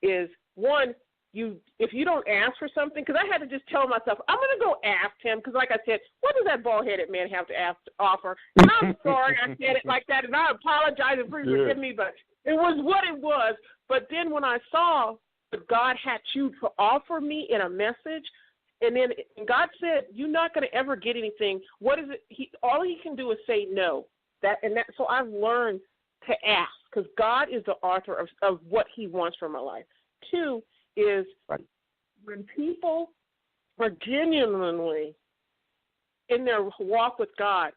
Speaker 3: is, one, if you don't ask for something, because I had to just tell myself, I'm going to go ask him, because like I said, what does that bald-headed man have to offer? And I'm sorry I said it like that, and I apologize and please forgive me, but it was what it was. But then when I saw that God had you to offer me in a message, and God said, you're not going to ever get anything. What is it? All he can do is say no. So I've learned to ask, because God is the author of what he wants for my life. 2 is when people are genuinely in their walk with God,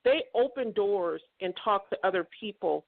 Speaker 3: they open doors and talk to other people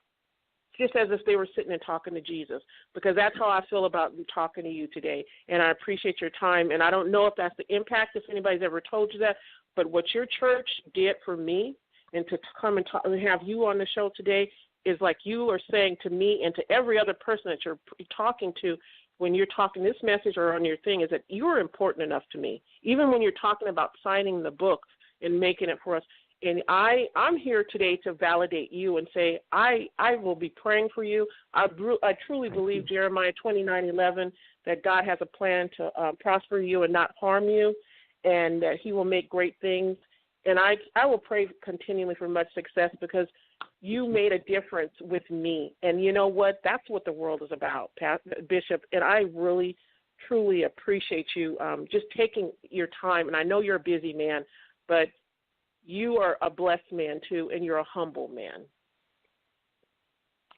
Speaker 3: just as if they were sitting and talking to Jesus, because that's how I feel about talking to you today. And I appreciate your time. And I don't know if that's the impact, if anybody's ever told you that, but what your church did for me, and to come and talk and have you on the show today, is like you are saying to me and to every other person that you're talking to when you're talking this message or on your thing, is that you're important enough to me. Even when you're talking about signing the book and making it for us. And I'm here today to validate you and say I will be praying for you. I truly believe Jeremiah 29:11 that God has a plan to prosper you and not harm you, and that he will make great things. And I will pray continually for much success, because you made a difference with me. And you know what? That's what the world is about, Bishop. And I really, truly appreciate you just taking your time. And I know you're a busy man, but you are a blessed man, too, and you're a humble man.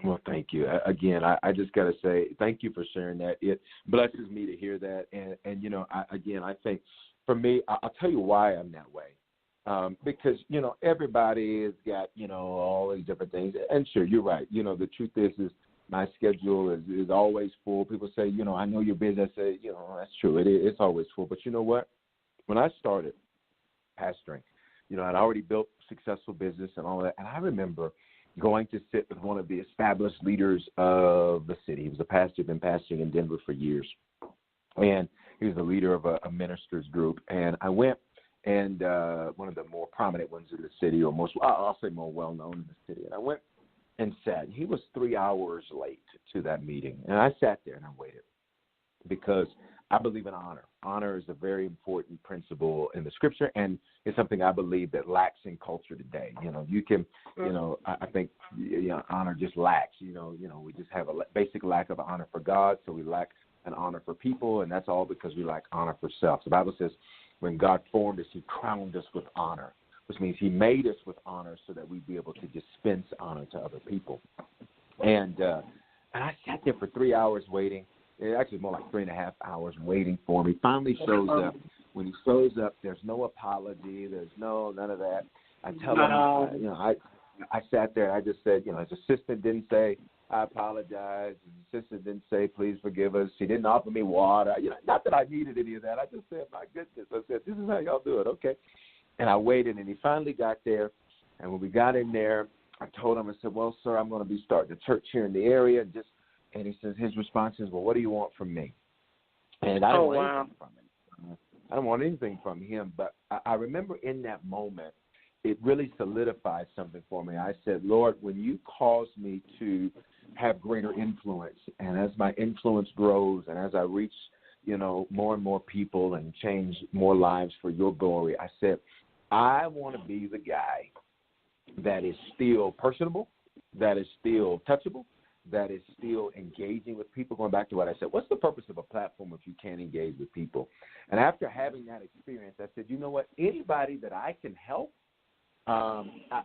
Speaker 6: Well, thank you. Again, I just got to say thank you for sharing that. It blesses me to hear that. And you know, I think for me, I'll tell you why I'm that way. Because, you know, everybody has got, you know, all these different things. And sure, you're right. You know, the truth is my schedule is always full. People say, you know, I know you're busy. I say, you know, that's true. It's always full. But you know what? When I started pastoring, you know, I'd already built successful business and all that. And I remember going to sit with one of the established leaders of the city. He was a pastor, been pastoring in Denver for years. And he was the leader of a ministers group. And I went, and one of the more prominent ones in the city, or I'll say more well-known in the city. And I went and sat. He was 3 hours late to that meeting. And I sat there and I waited, because I believe in honor. Honor is a very important principle in the scripture, and it's something I believe that lacks in culture today. You know, you can, you know, I think, you know, honor just lacks. You know, we just have a basic lack of honor for God, so we lack an honor for people, and that's all because we lack honor for self. The Bible says when God formed us, he crowned us with honor, which means he made us with honor so that we'd be able to dispense honor to other people. And I sat there for 3 hours waiting. It actually more like 3.5 hours waiting for him. He finally shows up. When he shows up, there's no apology. There's none of that. I tell him, you know, I sat there and I just said, you know, his assistant didn't say, I apologize. His assistant didn't say, please forgive us. He didn't offer me water. You know, not that I needed any of that. I just said, my goodness. I said, this is how y'all do it. Okay. And I waited, and he finally got there. And when we got in there, I told him, I said, well, sir, I'm going to be starting a church here in the area. And he says, his response is, well, what do you want from me? And I don't want anything from him. I don't want anything from him. But I remember in that moment, it really solidified something for me. I said, Lord, when you cause me to have greater influence, and as my influence grows, and as I reach, you know, more and more people and change more lives for your glory, I said, I want to be the guy that is still personable, that is still touchable, that is still engaging with people. Going back to what I said, what's the purpose of a platform if you can't engage with people? And after having that experience, I said, you know what, anybody that I can help,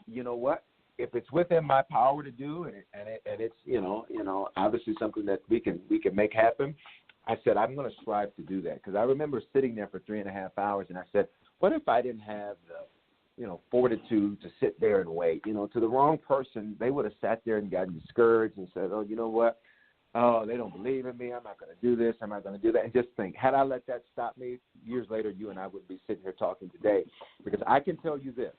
Speaker 6: you know what, if it's within my power to do, and it's you know obviously something that we can make happen, I said I'm going to strive to do that. Because I remember sitting there for 3.5 hours, and I said, what if I didn't have the fortitude to sit there and wait? You know, to the wrong person, they would have sat there and gotten discouraged and said, oh, you know what? Oh, they don't believe in me. I'm not going to do this. I'm not going to do that. And just think, had I let that stop me, years later, you and I would be sitting here talking today. Because I can tell you this,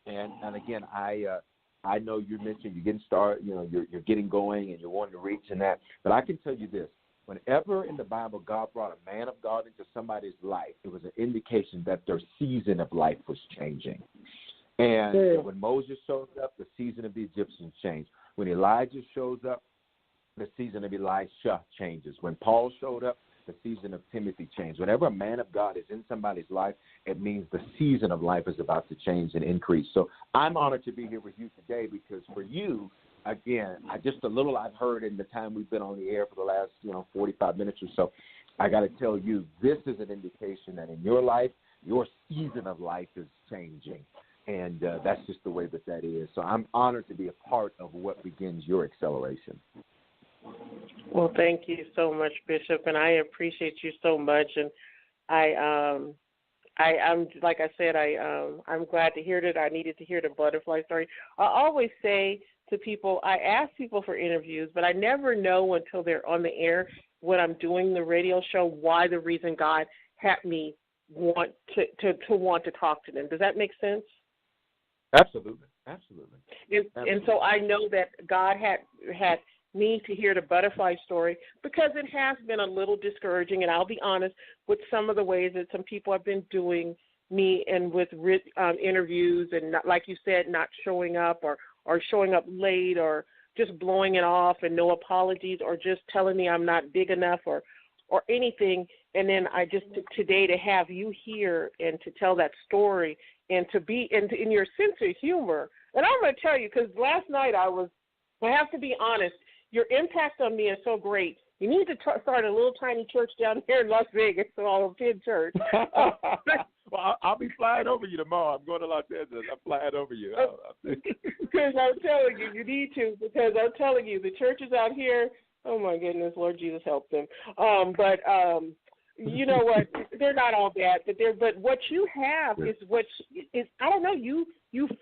Speaker 6: and again, I know you mentioned you're getting started, you know, you're getting going and you're wanting to reach and that. But I can tell you this. Whenever in the Bible God brought a man of God into somebody's life, it was an indication that their season of life was changing. And when Moses shows up, the season of the Egyptians changed. When Elijah shows up, the season of Elisha changes. When Paul showed up, the season of Timothy changed. Whenever a man of God is in somebody's life, it means the season of life is about to change and increase. So I'm honored to be here with you today, because for you, again, just a little I've heard in the time we've been on the air for the last 45 minutes or so, I got to tell you, this is an indication that in your life, your season of life is changing. And that's just the way that is. So I'm honored to be a part of what begins your acceleration.
Speaker 3: Well, thank you so much, Bishop, and I appreciate you so much. And I'm like I said, I'm glad to hear that. I needed to hear the butterfly story. I always say to people, I ask people for interviews, but I never know until they're on the air when I'm doing the radio show why the reason God had me want to talk to them. Does that make sense?
Speaker 6: Absolutely.
Speaker 3: And so I know that God had me to hear the butterfly story because it has been a little discouraging, and I'll be honest with some of the ways that some people have been doing me and with interviews and, not, like you said, not showing up or showing up late or just blowing it off and no apologies or just telling me I'm not big enough or anything. And then I just today to have you here and to tell that story and to be in your sense of humor. And I'm going to tell you, because last night I have to be honest, your impact on me is so great. You need to start a little tiny church down here in Las Vegas, a Pin Church.
Speaker 6: Well, I'll be flying over you tomorrow. I'm going to Los Angeles. I'm flying over you.
Speaker 3: Because I'm telling you, you need to. Because I'm telling you, the churches out here, oh my goodness, Lord Jesus help them. But you know what? They're not all bad. But what you have is I don't know. You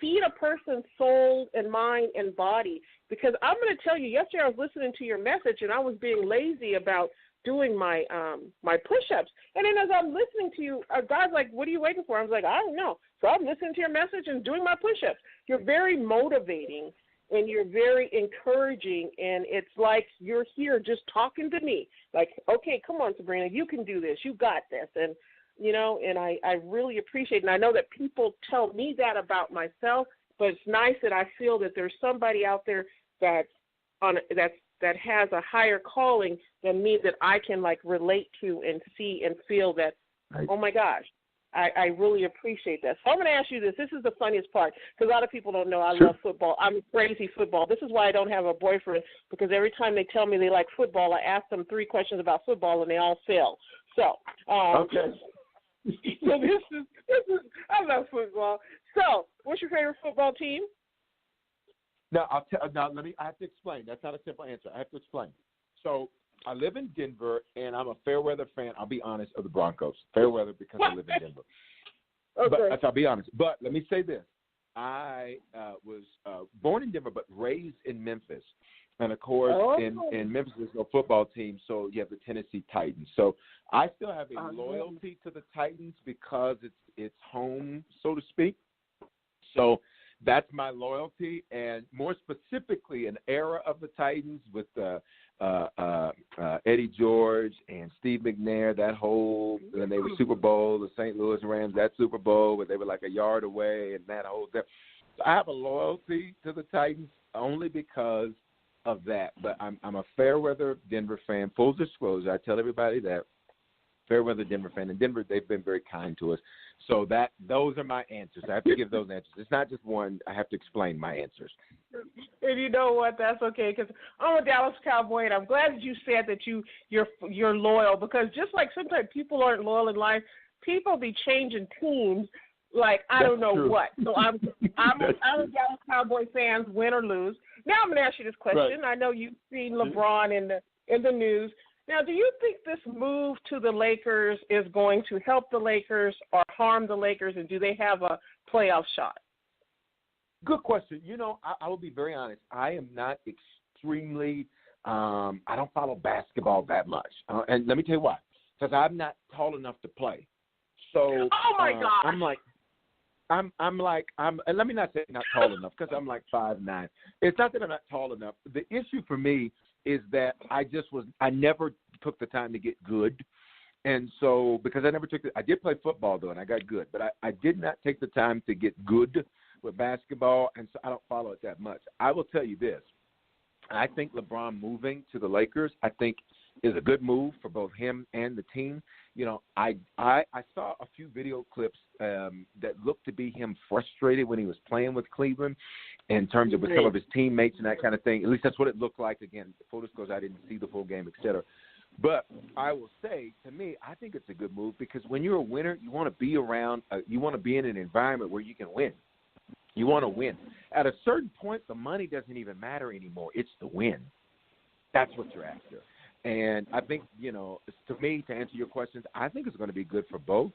Speaker 3: feed a person's soul and mind and body. Because I'm going to tell you, yesterday I was listening to your message and I was being lazy about doing my my push-ups. And then as I'm listening to you, God's like, what are you waiting for? I was like, I don't know. So I'm listening to your message and doing my push-ups. You're very motivating and you're very encouraging, and it's like you're here just talking to me. Like, okay, come on, Sabrina, you can do this. You got this. And, you know, and I really appreciate it. And I know that people tell me that about myself, but it's nice that I feel that there's somebody out there that has a higher calling than me that I can, like, relate to and see and feel that, oh, my gosh, I really appreciate that. So I'm going to ask you this. This is the funniest part because a lot of people don't know I love football. I'm crazy football. This is why I don't have a boyfriend, because every time they tell me they like football, I ask them 3 questions about football and they all fail. So,
Speaker 6: okay.
Speaker 3: So this is I love football. So, what's your favorite football team?
Speaker 6: Now, I have to explain. That's not a simple answer. I have to explain. So, I live in Denver, and I'm a fair-weather fan, I'll be honest, of the Broncos. Fair-weather because I live in Denver.
Speaker 3: Okay.
Speaker 6: But I'll be honest. But let me say this. I was born in Denver but raised in Memphis. And, of course, in Memphis there's no football team, so you have the Tennessee Titans. So I still have a loyalty to the Titans because it's home, so to speak. So that's my loyalty. And more specifically, an era of the Titans with Eddie George and Steve McNair, that whole, when they were Super Bowl, the St. Louis Rams, that Super Bowl where they were like a yard away and that whole thing. So I have a loyalty to the Titans only because of that. But I'm a fair-weather Denver fan. Full disclosure, I tell everybody that. Fair-weather Denver fan. In Denver, they've been very kind to us. So those are my answers. I have to give those answers. It's not just one. I have to explain my answers.
Speaker 3: And you know what? That's okay, because I'm a Dallas Cowboy, and I'm glad that you said that you're loyal, because just like sometimes people aren't loyal in life, people be changing teams like I don't know what. So I'm a Dallas Cowboy fan, win or lose. Now I'm going to ask you this question. Right. I know you've seen LeBron in the news. Now, do you think this move to the Lakers is going to help the Lakers or harm the Lakers, and do they have a playoff shot?
Speaker 6: Good question. You know, I will be very honest. I am not extremely I don't follow basketball that much. And let me tell you why. Because I'm not tall enough to play. So
Speaker 3: oh, my God.
Speaker 6: And let me not say not tall enough, because I'm like 5'9". It's not that I'm not tall enough. The issue for me is that I never took the time to get good. And so, because I did play football though, and I got good, but I did not take the time to get good with basketball, and so I don't follow it that much. I will tell you this. I think LeBron moving to the Lakers, I think, is a good move for both him and the team. You know, I saw a few video clips that looked to be him frustrated when he was playing with Cleveland in terms of with some of his teammates and that kind of thing. At least that's what it looked like. Again, full disclosure, I didn't see the full game, et cetera. But I will say, to me, I think it's a good move because when you're a winner, you want to be around, you want to be in an environment where you can win. You want to win. At a certain point, the money doesn't even matter anymore. It's the win. That's what you're after. And I think, to me, to answer your questions, I think it's going to be good for both.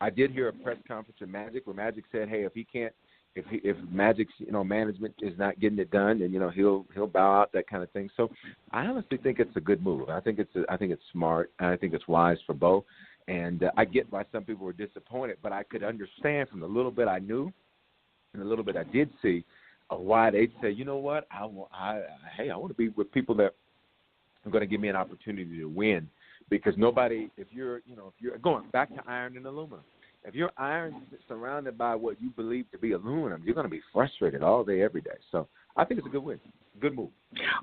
Speaker 6: I did hear a press conference with Magic where Magic said, hey, if Magic's, management is not getting it done, then, he'll bow out, that kind of thing. So I honestly think it's a good move. I think it's smart. And I think it's wise for both. And I get why some people were disappointed, but I could understand from the little bit I knew and the little bit I did see why they'd say, you know what, I want to be with people that are going to give me an opportunity to win. Because nobody, if you're going back to iron and aluminum, if your iron is surrounded by what you believe to be aluminum, you're going to be frustrated all day, every day. So I think it's a good win. Good move.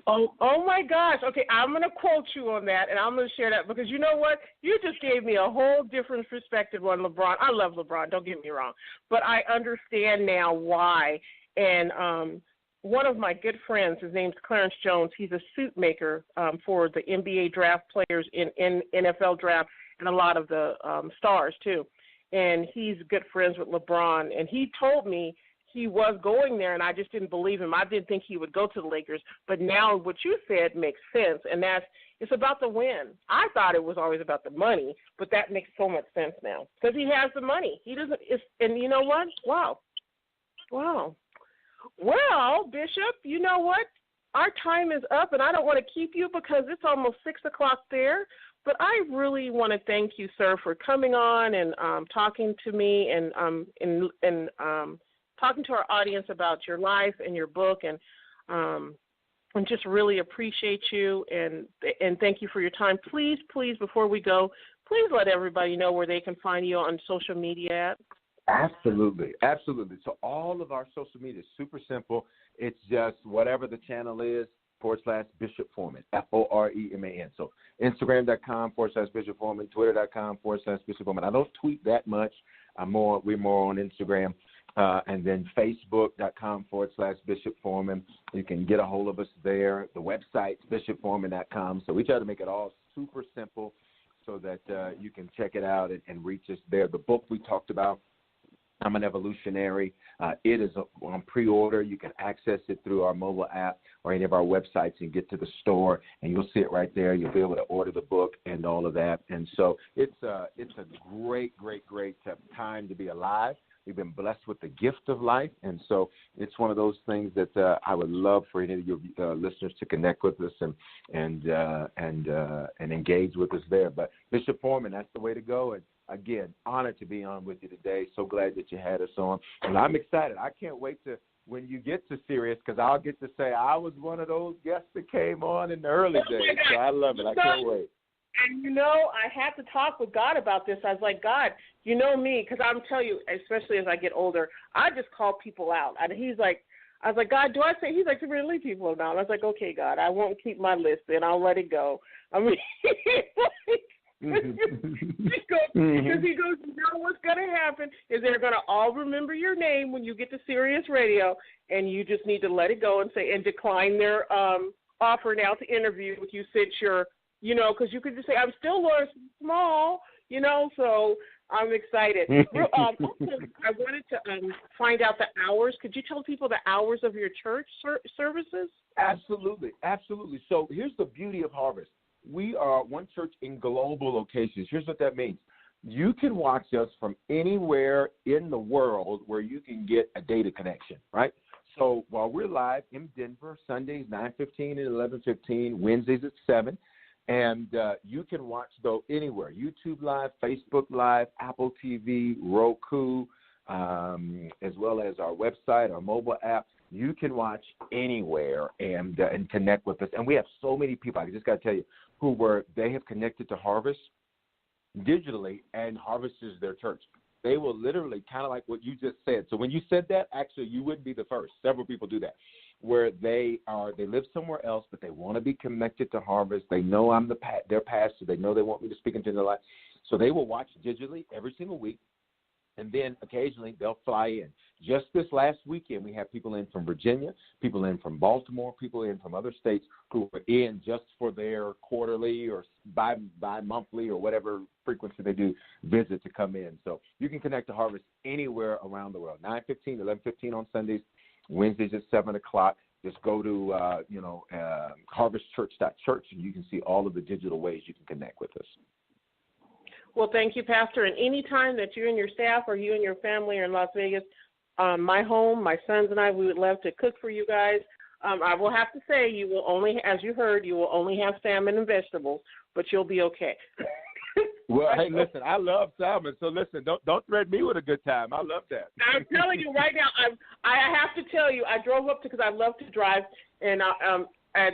Speaker 3: Oh my gosh. Okay, I'm going to quote you on that, and I'm going to share that because you know what? You just gave me a whole different perspective on LeBron. I love LeBron, don't get me wrong. But I understand now why. And one of my good friends, his name's Clarence Jones, he's a suit maker for the NBA draft players in NFL draft and a lot of the stars too. And he's good friends with LeBron. And he told me he was going there, and I just didn't believe him. I didn't think he would go to the Lakers. But now what you said makes sense, and it's about the win. I thought it was always about the money, but that makes so much sense now because he has the money. He doesn't. And you know what? Wow. Well, Bishop, you know what? Our time is up, and I don't want to keep you because it's almost 6 o'clock there. But I really want to thank you, sir, for coming on and talking to me and talking to our audience about your life and your book, and just really appreciate you and thank you for your time. Please, before we go, please let everybody know where they can find you on social media at.
Speaker 6: Absolutely. So all of our social media is super simple. It's just whatever the channel is, /Bishop Foreman, Foreman. So Instagram.com/Bishop Foreman, Twitter.com/Bishop Foreman. I don't tweet that much. We're more on Instagram. And then Facebook.com/Bishop Foreman. You can get a hold of us there. The website's BishopForeman.com. So we try to make it all super simple so that you can check it out and reach us there. The book we talked about, I'm an Evolutionary. It is on pre-order. You can access it through our mobile app or any of our websites and get to the store, and you'll see it right there. You'll be able to order the book and all of that. And so it's a great time to be alive. We've been blessed with the gift of life, and so it's one of those things that I would love for any of your listeners to connect with us and engage with us there. But Bishop Foreman, that's the way to go. And again, honored to be on with you today. So glad that you had us on, and I'm excited. I can't wait to when you get to Sirius because I'll get to say I was one of those guests that came on in the early days. So I love it. I can't wait.
Speaker 3: And, I had to talk with God about this. I was like, God, you know me, because I'm telling you, especially as I get older, I just call people out. And I was like, God, do I say? He's like, to really leave people alone. I was like, okay, God, I won't keep my list, and I'll let it go. I mean, because he goes, you know what's going to happen is they're going to all remember your name when you get to Sirius Radio, and you just need to let it go and decline their offer now to interview with you since you're, because you could just say, I'm still Lawrence Small, so I'm excited. Also, I wanted to find out the hours. Could you tell people the hours of your church services?
Speaker 6: Absolutely. So here's the beauty of Harvest. We are one church in global locations. Here's what that means. You can watch us from anywhere in the world where you can get a data connection, right? So while we're live in Denver, Sundays 9:15 and 11:15, Wednesdays at 7, and you can watch, though, anywhere. YouTube Live, Facebook Live, Apple TV, Roku, as well as our website, our mobile app. You can watch anywhere and connect with us. And we have so many people, I just got to tell you, they have connected to Harvest digitally, and Harvest is their church. They will literally, kind of like what you just said. So when you said that, actually, you wouldn't be the first. Several people do that, where they live somewhere else, but they want to be connected to Harvest. They know I'm their pastor. They know they want me to speak into their life. So they will watch digitally every single week. and then occasionally they'll fly in. Just this last weekend, we had people in from Virginia, people in from Baltimore, people in from other states who were in just for their quarterly or bi-monthly or whatever frequency they do visit to come in. So you can connect to Harvest anywhere around the world, 9:15, 11:15 on Sundays, Wednesdays at 7 o'clock. Just go to, harvestchurch.church, and you can see all of the digital ways you can connect with us.
Speaker 3: Well, thank you, Pastor. And any time that you and your staff or you and your family are in Las Vegas, my home, my sons and I, we would love to cook for you guys. I will have to say, you will only, as you heard, you will only have salmon and vegetables, but you'll be okay.
Speaker 6: Well, hey, listen, I love salmon, so listen, don't threaten me with a good time. I love that.
Speaker 3: I'm telling you right now, I have to tell you, I drove up because I love to drive, and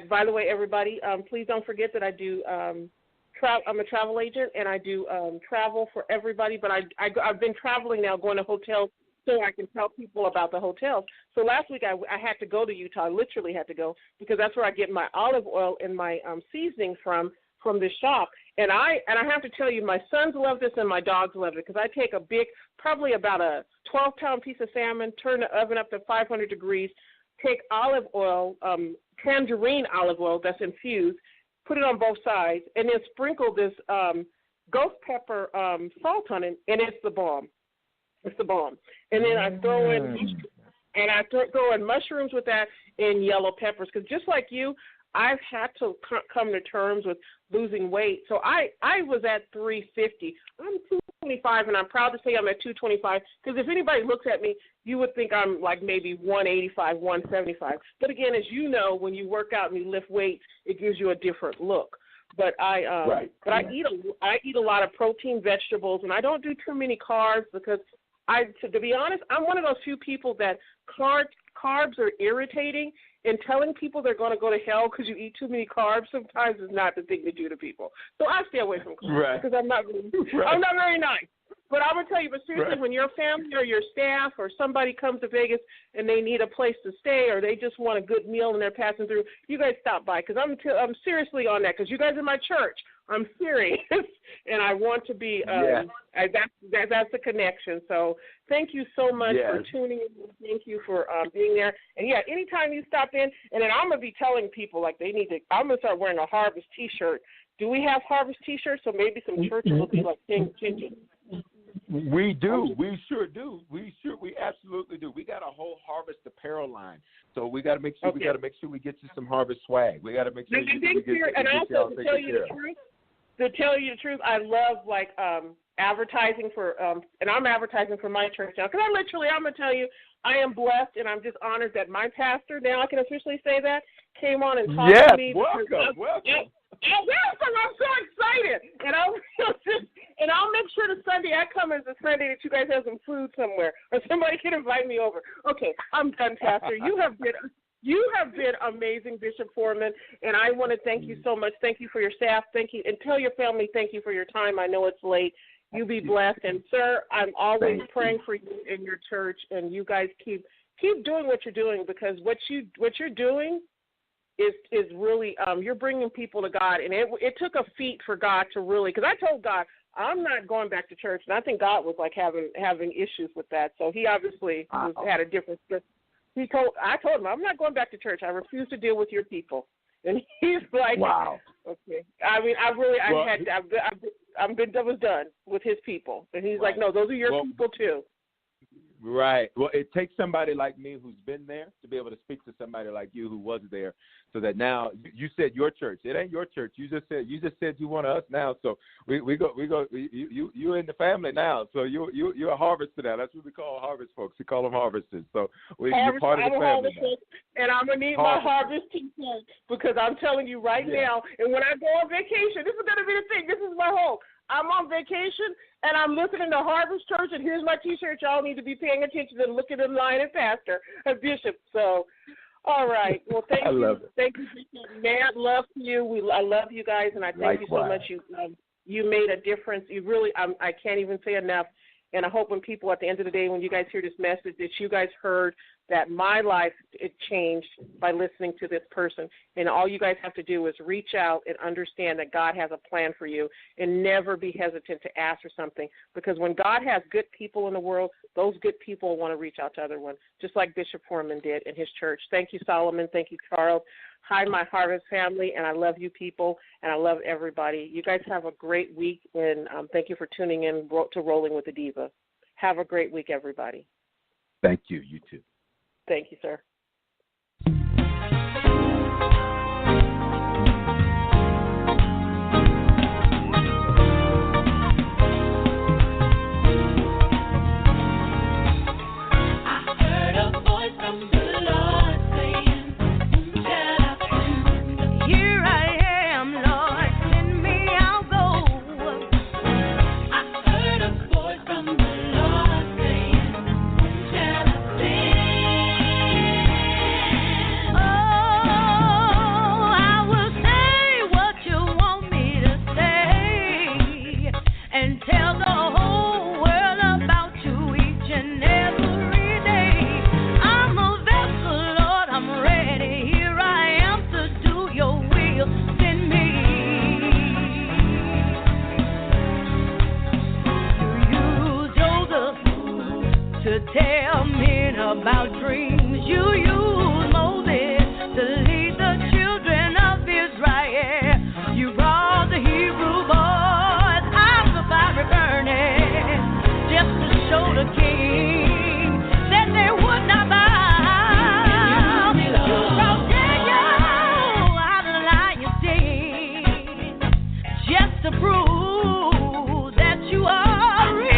Speaker 3: by the way, everybody, please don't forget that I do. I'm a travel agent, and I do travel for everybody. But I've been traveling now, going to hotels, so I can tell people about the hotels. So last week I had to go to Utah. I literally had to go because that's where I get my olive oil and my seasoning from this shop. And I have to tell you, my sons love this and my dogs love it because I take a big, probably about a 12-pound piece of salmon, turn the oven up to 500 degrees, take olive oil, tangerine olive oil that's infused, put it on both sides, and then sprinkle this ghost pepper salt on it, and it's the bomb. It's the bomb. And then I throw in mushrooms with that and yellow peppers because just like you, I've had to come to terms with losing weight. So I was at 350. I'm 225, and I'm proud to say I'm at 225 because if anybody looks at me, you would think I'm like maybe 185, 175. But again, as you know, when you work out and you lift weights, it gives you a different look. But I eat a lot of protein, vegetables, and I don't do too many carbs because to be honest, I'm one of those few people that carbs are irritating, and telling people they're going to go to hell because you eat too many carbs sometimes is not the thing to do to people. So I stay away from carbs because I'm not very nice. But I would tell you, but seriously, when your family or your staff or somebody comes to Vegas and they need a place to stay or they just want a good meal and they're passing through, you guys stop by because I'm seriously on that because you guys are my church. I'm serious, and I want to be. That's the connection. So thank you so much for tuning in. Thank you for being there. And yeah, anytime you stop in, and then I'm gonna be telling people like they need to. I'm gonna start wearing a Harvest T-shirt. Do we have Harvest T-shirts? So maybe some churches will be like changing.
Speaker 6: We do. We sure do. We absolutely do. We got a whole Harvest apparel line. So we got to make sure we get you some Harvest swag. We got to make sure we get you.
Speaker 3: And also to tell you the truth, I love like advertising for, and I'm advertising for my church now because I'm gonna tell you, I am blessed and I'm just honored that my pastor, now I can officially say that, came on and talked to me.
Speaker 6: Welcome.
Speaker 3: I'm so excited, and I'll make sure the Sunday I come is the Sunday that you guys have some food somewhere, or somebody can invite me over. Okay, I'm done, Pastor. You have been amazing, Bishop Foreman, and I want to thank you so much. Thank you for your staff. Thank you, and tell your family thank you for your time. I know it's late. You be blessed, and sir, I'm always praying for you in your church, and you guys keep doing what you're doing because what you're doing is really you're bringing people to God, and it took a feat for God to really, because I told God I'm not going back to church, and I think God was like having issues with that, so he obviously had a different. I told him I'm not going back to church. I refuse to deal with your people, and he's like, wow, okay. I mean, I was done with his people, and he's like, no, those are your people too.
Speaker 6: Right. Well, it takes somebody like me who's been there to be able to speak to somebody like you who was there, so that now you said your church. It ain't your church. You just said you want us now. So we go. You in the family now. So you're a harvester now. That's what we call harvest folks. We call them harvesters. So you're part of the family now.
Speaker 3: And I'm gonna need my harvest T-shirt because I'm telling you right now. And when I go on vacation, this is gonna be the thing. This is my hope. I'm on vacation, and I'm listening to Harvest Church, and here's my T-shirt. Y'all need to be paying attention and looking in line at Pastor, Bishop. So, all right. Well, thank you.
Speaker 6: Love it.
Speaker 3: Thank you, Bishop. Mad love to you. I love you guys, and I thank you so much. You made a difference. You really, I can't even say enough. And I hope when people at the end of the day, when you guys hear this message, that you guys heard that my life, it changed by listening to this person. And all you guys have to do is reach out and understand that God has a plan for you, and never be hesitant to ask for something. Because when God has good people in the world, those good people want to reach out to other ones, just like Bishop Foreman did in his church. Thank you, Solomon. Thank you, Charles. Hi, my Harvest family, and I love you people, and I love everybody. You guys have a great week, and thank you for tuning in to Rolling with the Diva. Have a great week, everybody.
Speaker 6: Thank you. You too.
Speaker 3: Thank you, sir.
Speaker 7: Tell men about dreams. You use Moses to lead the children of Israel. You brought the Hebrew boys out of the fiery burning just to show the king that they would not bow. You brought Daniel out of the lion's den just to prove that you are real.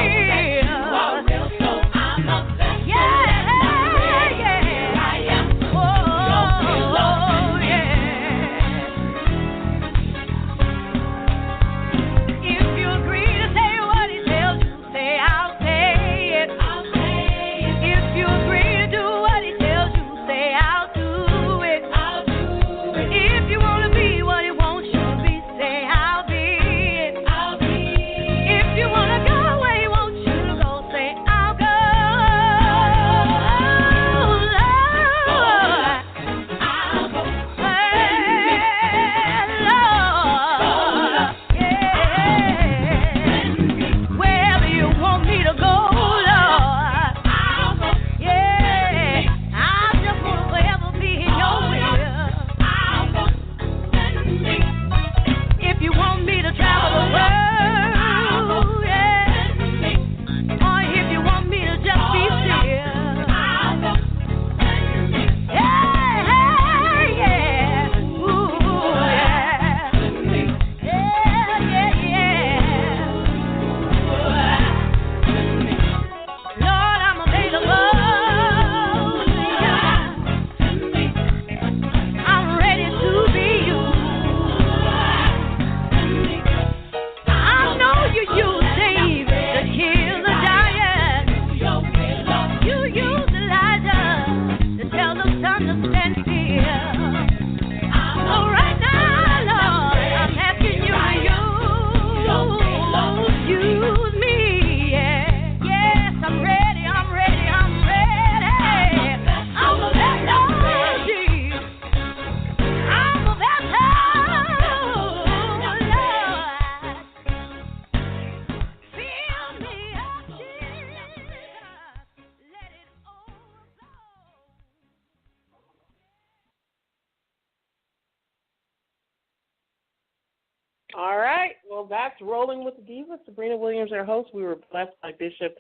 Speaker 7: All right. Well, that's Rolling with the Diva. Sabrina Williams, our host. We were blessed by Bishop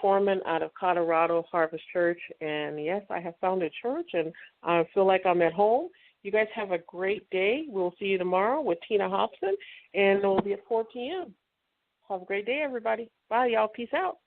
Speaker 7: Foreman out of Colorado Harvest Church. And, yes, I have found a church, and I feel like I'm at home. You guys have a great day. We'll see you tomorrow with Tina Hobson, and it will be at 4 p.m. Have a great day, everybody. Bye, y'all. Peace out.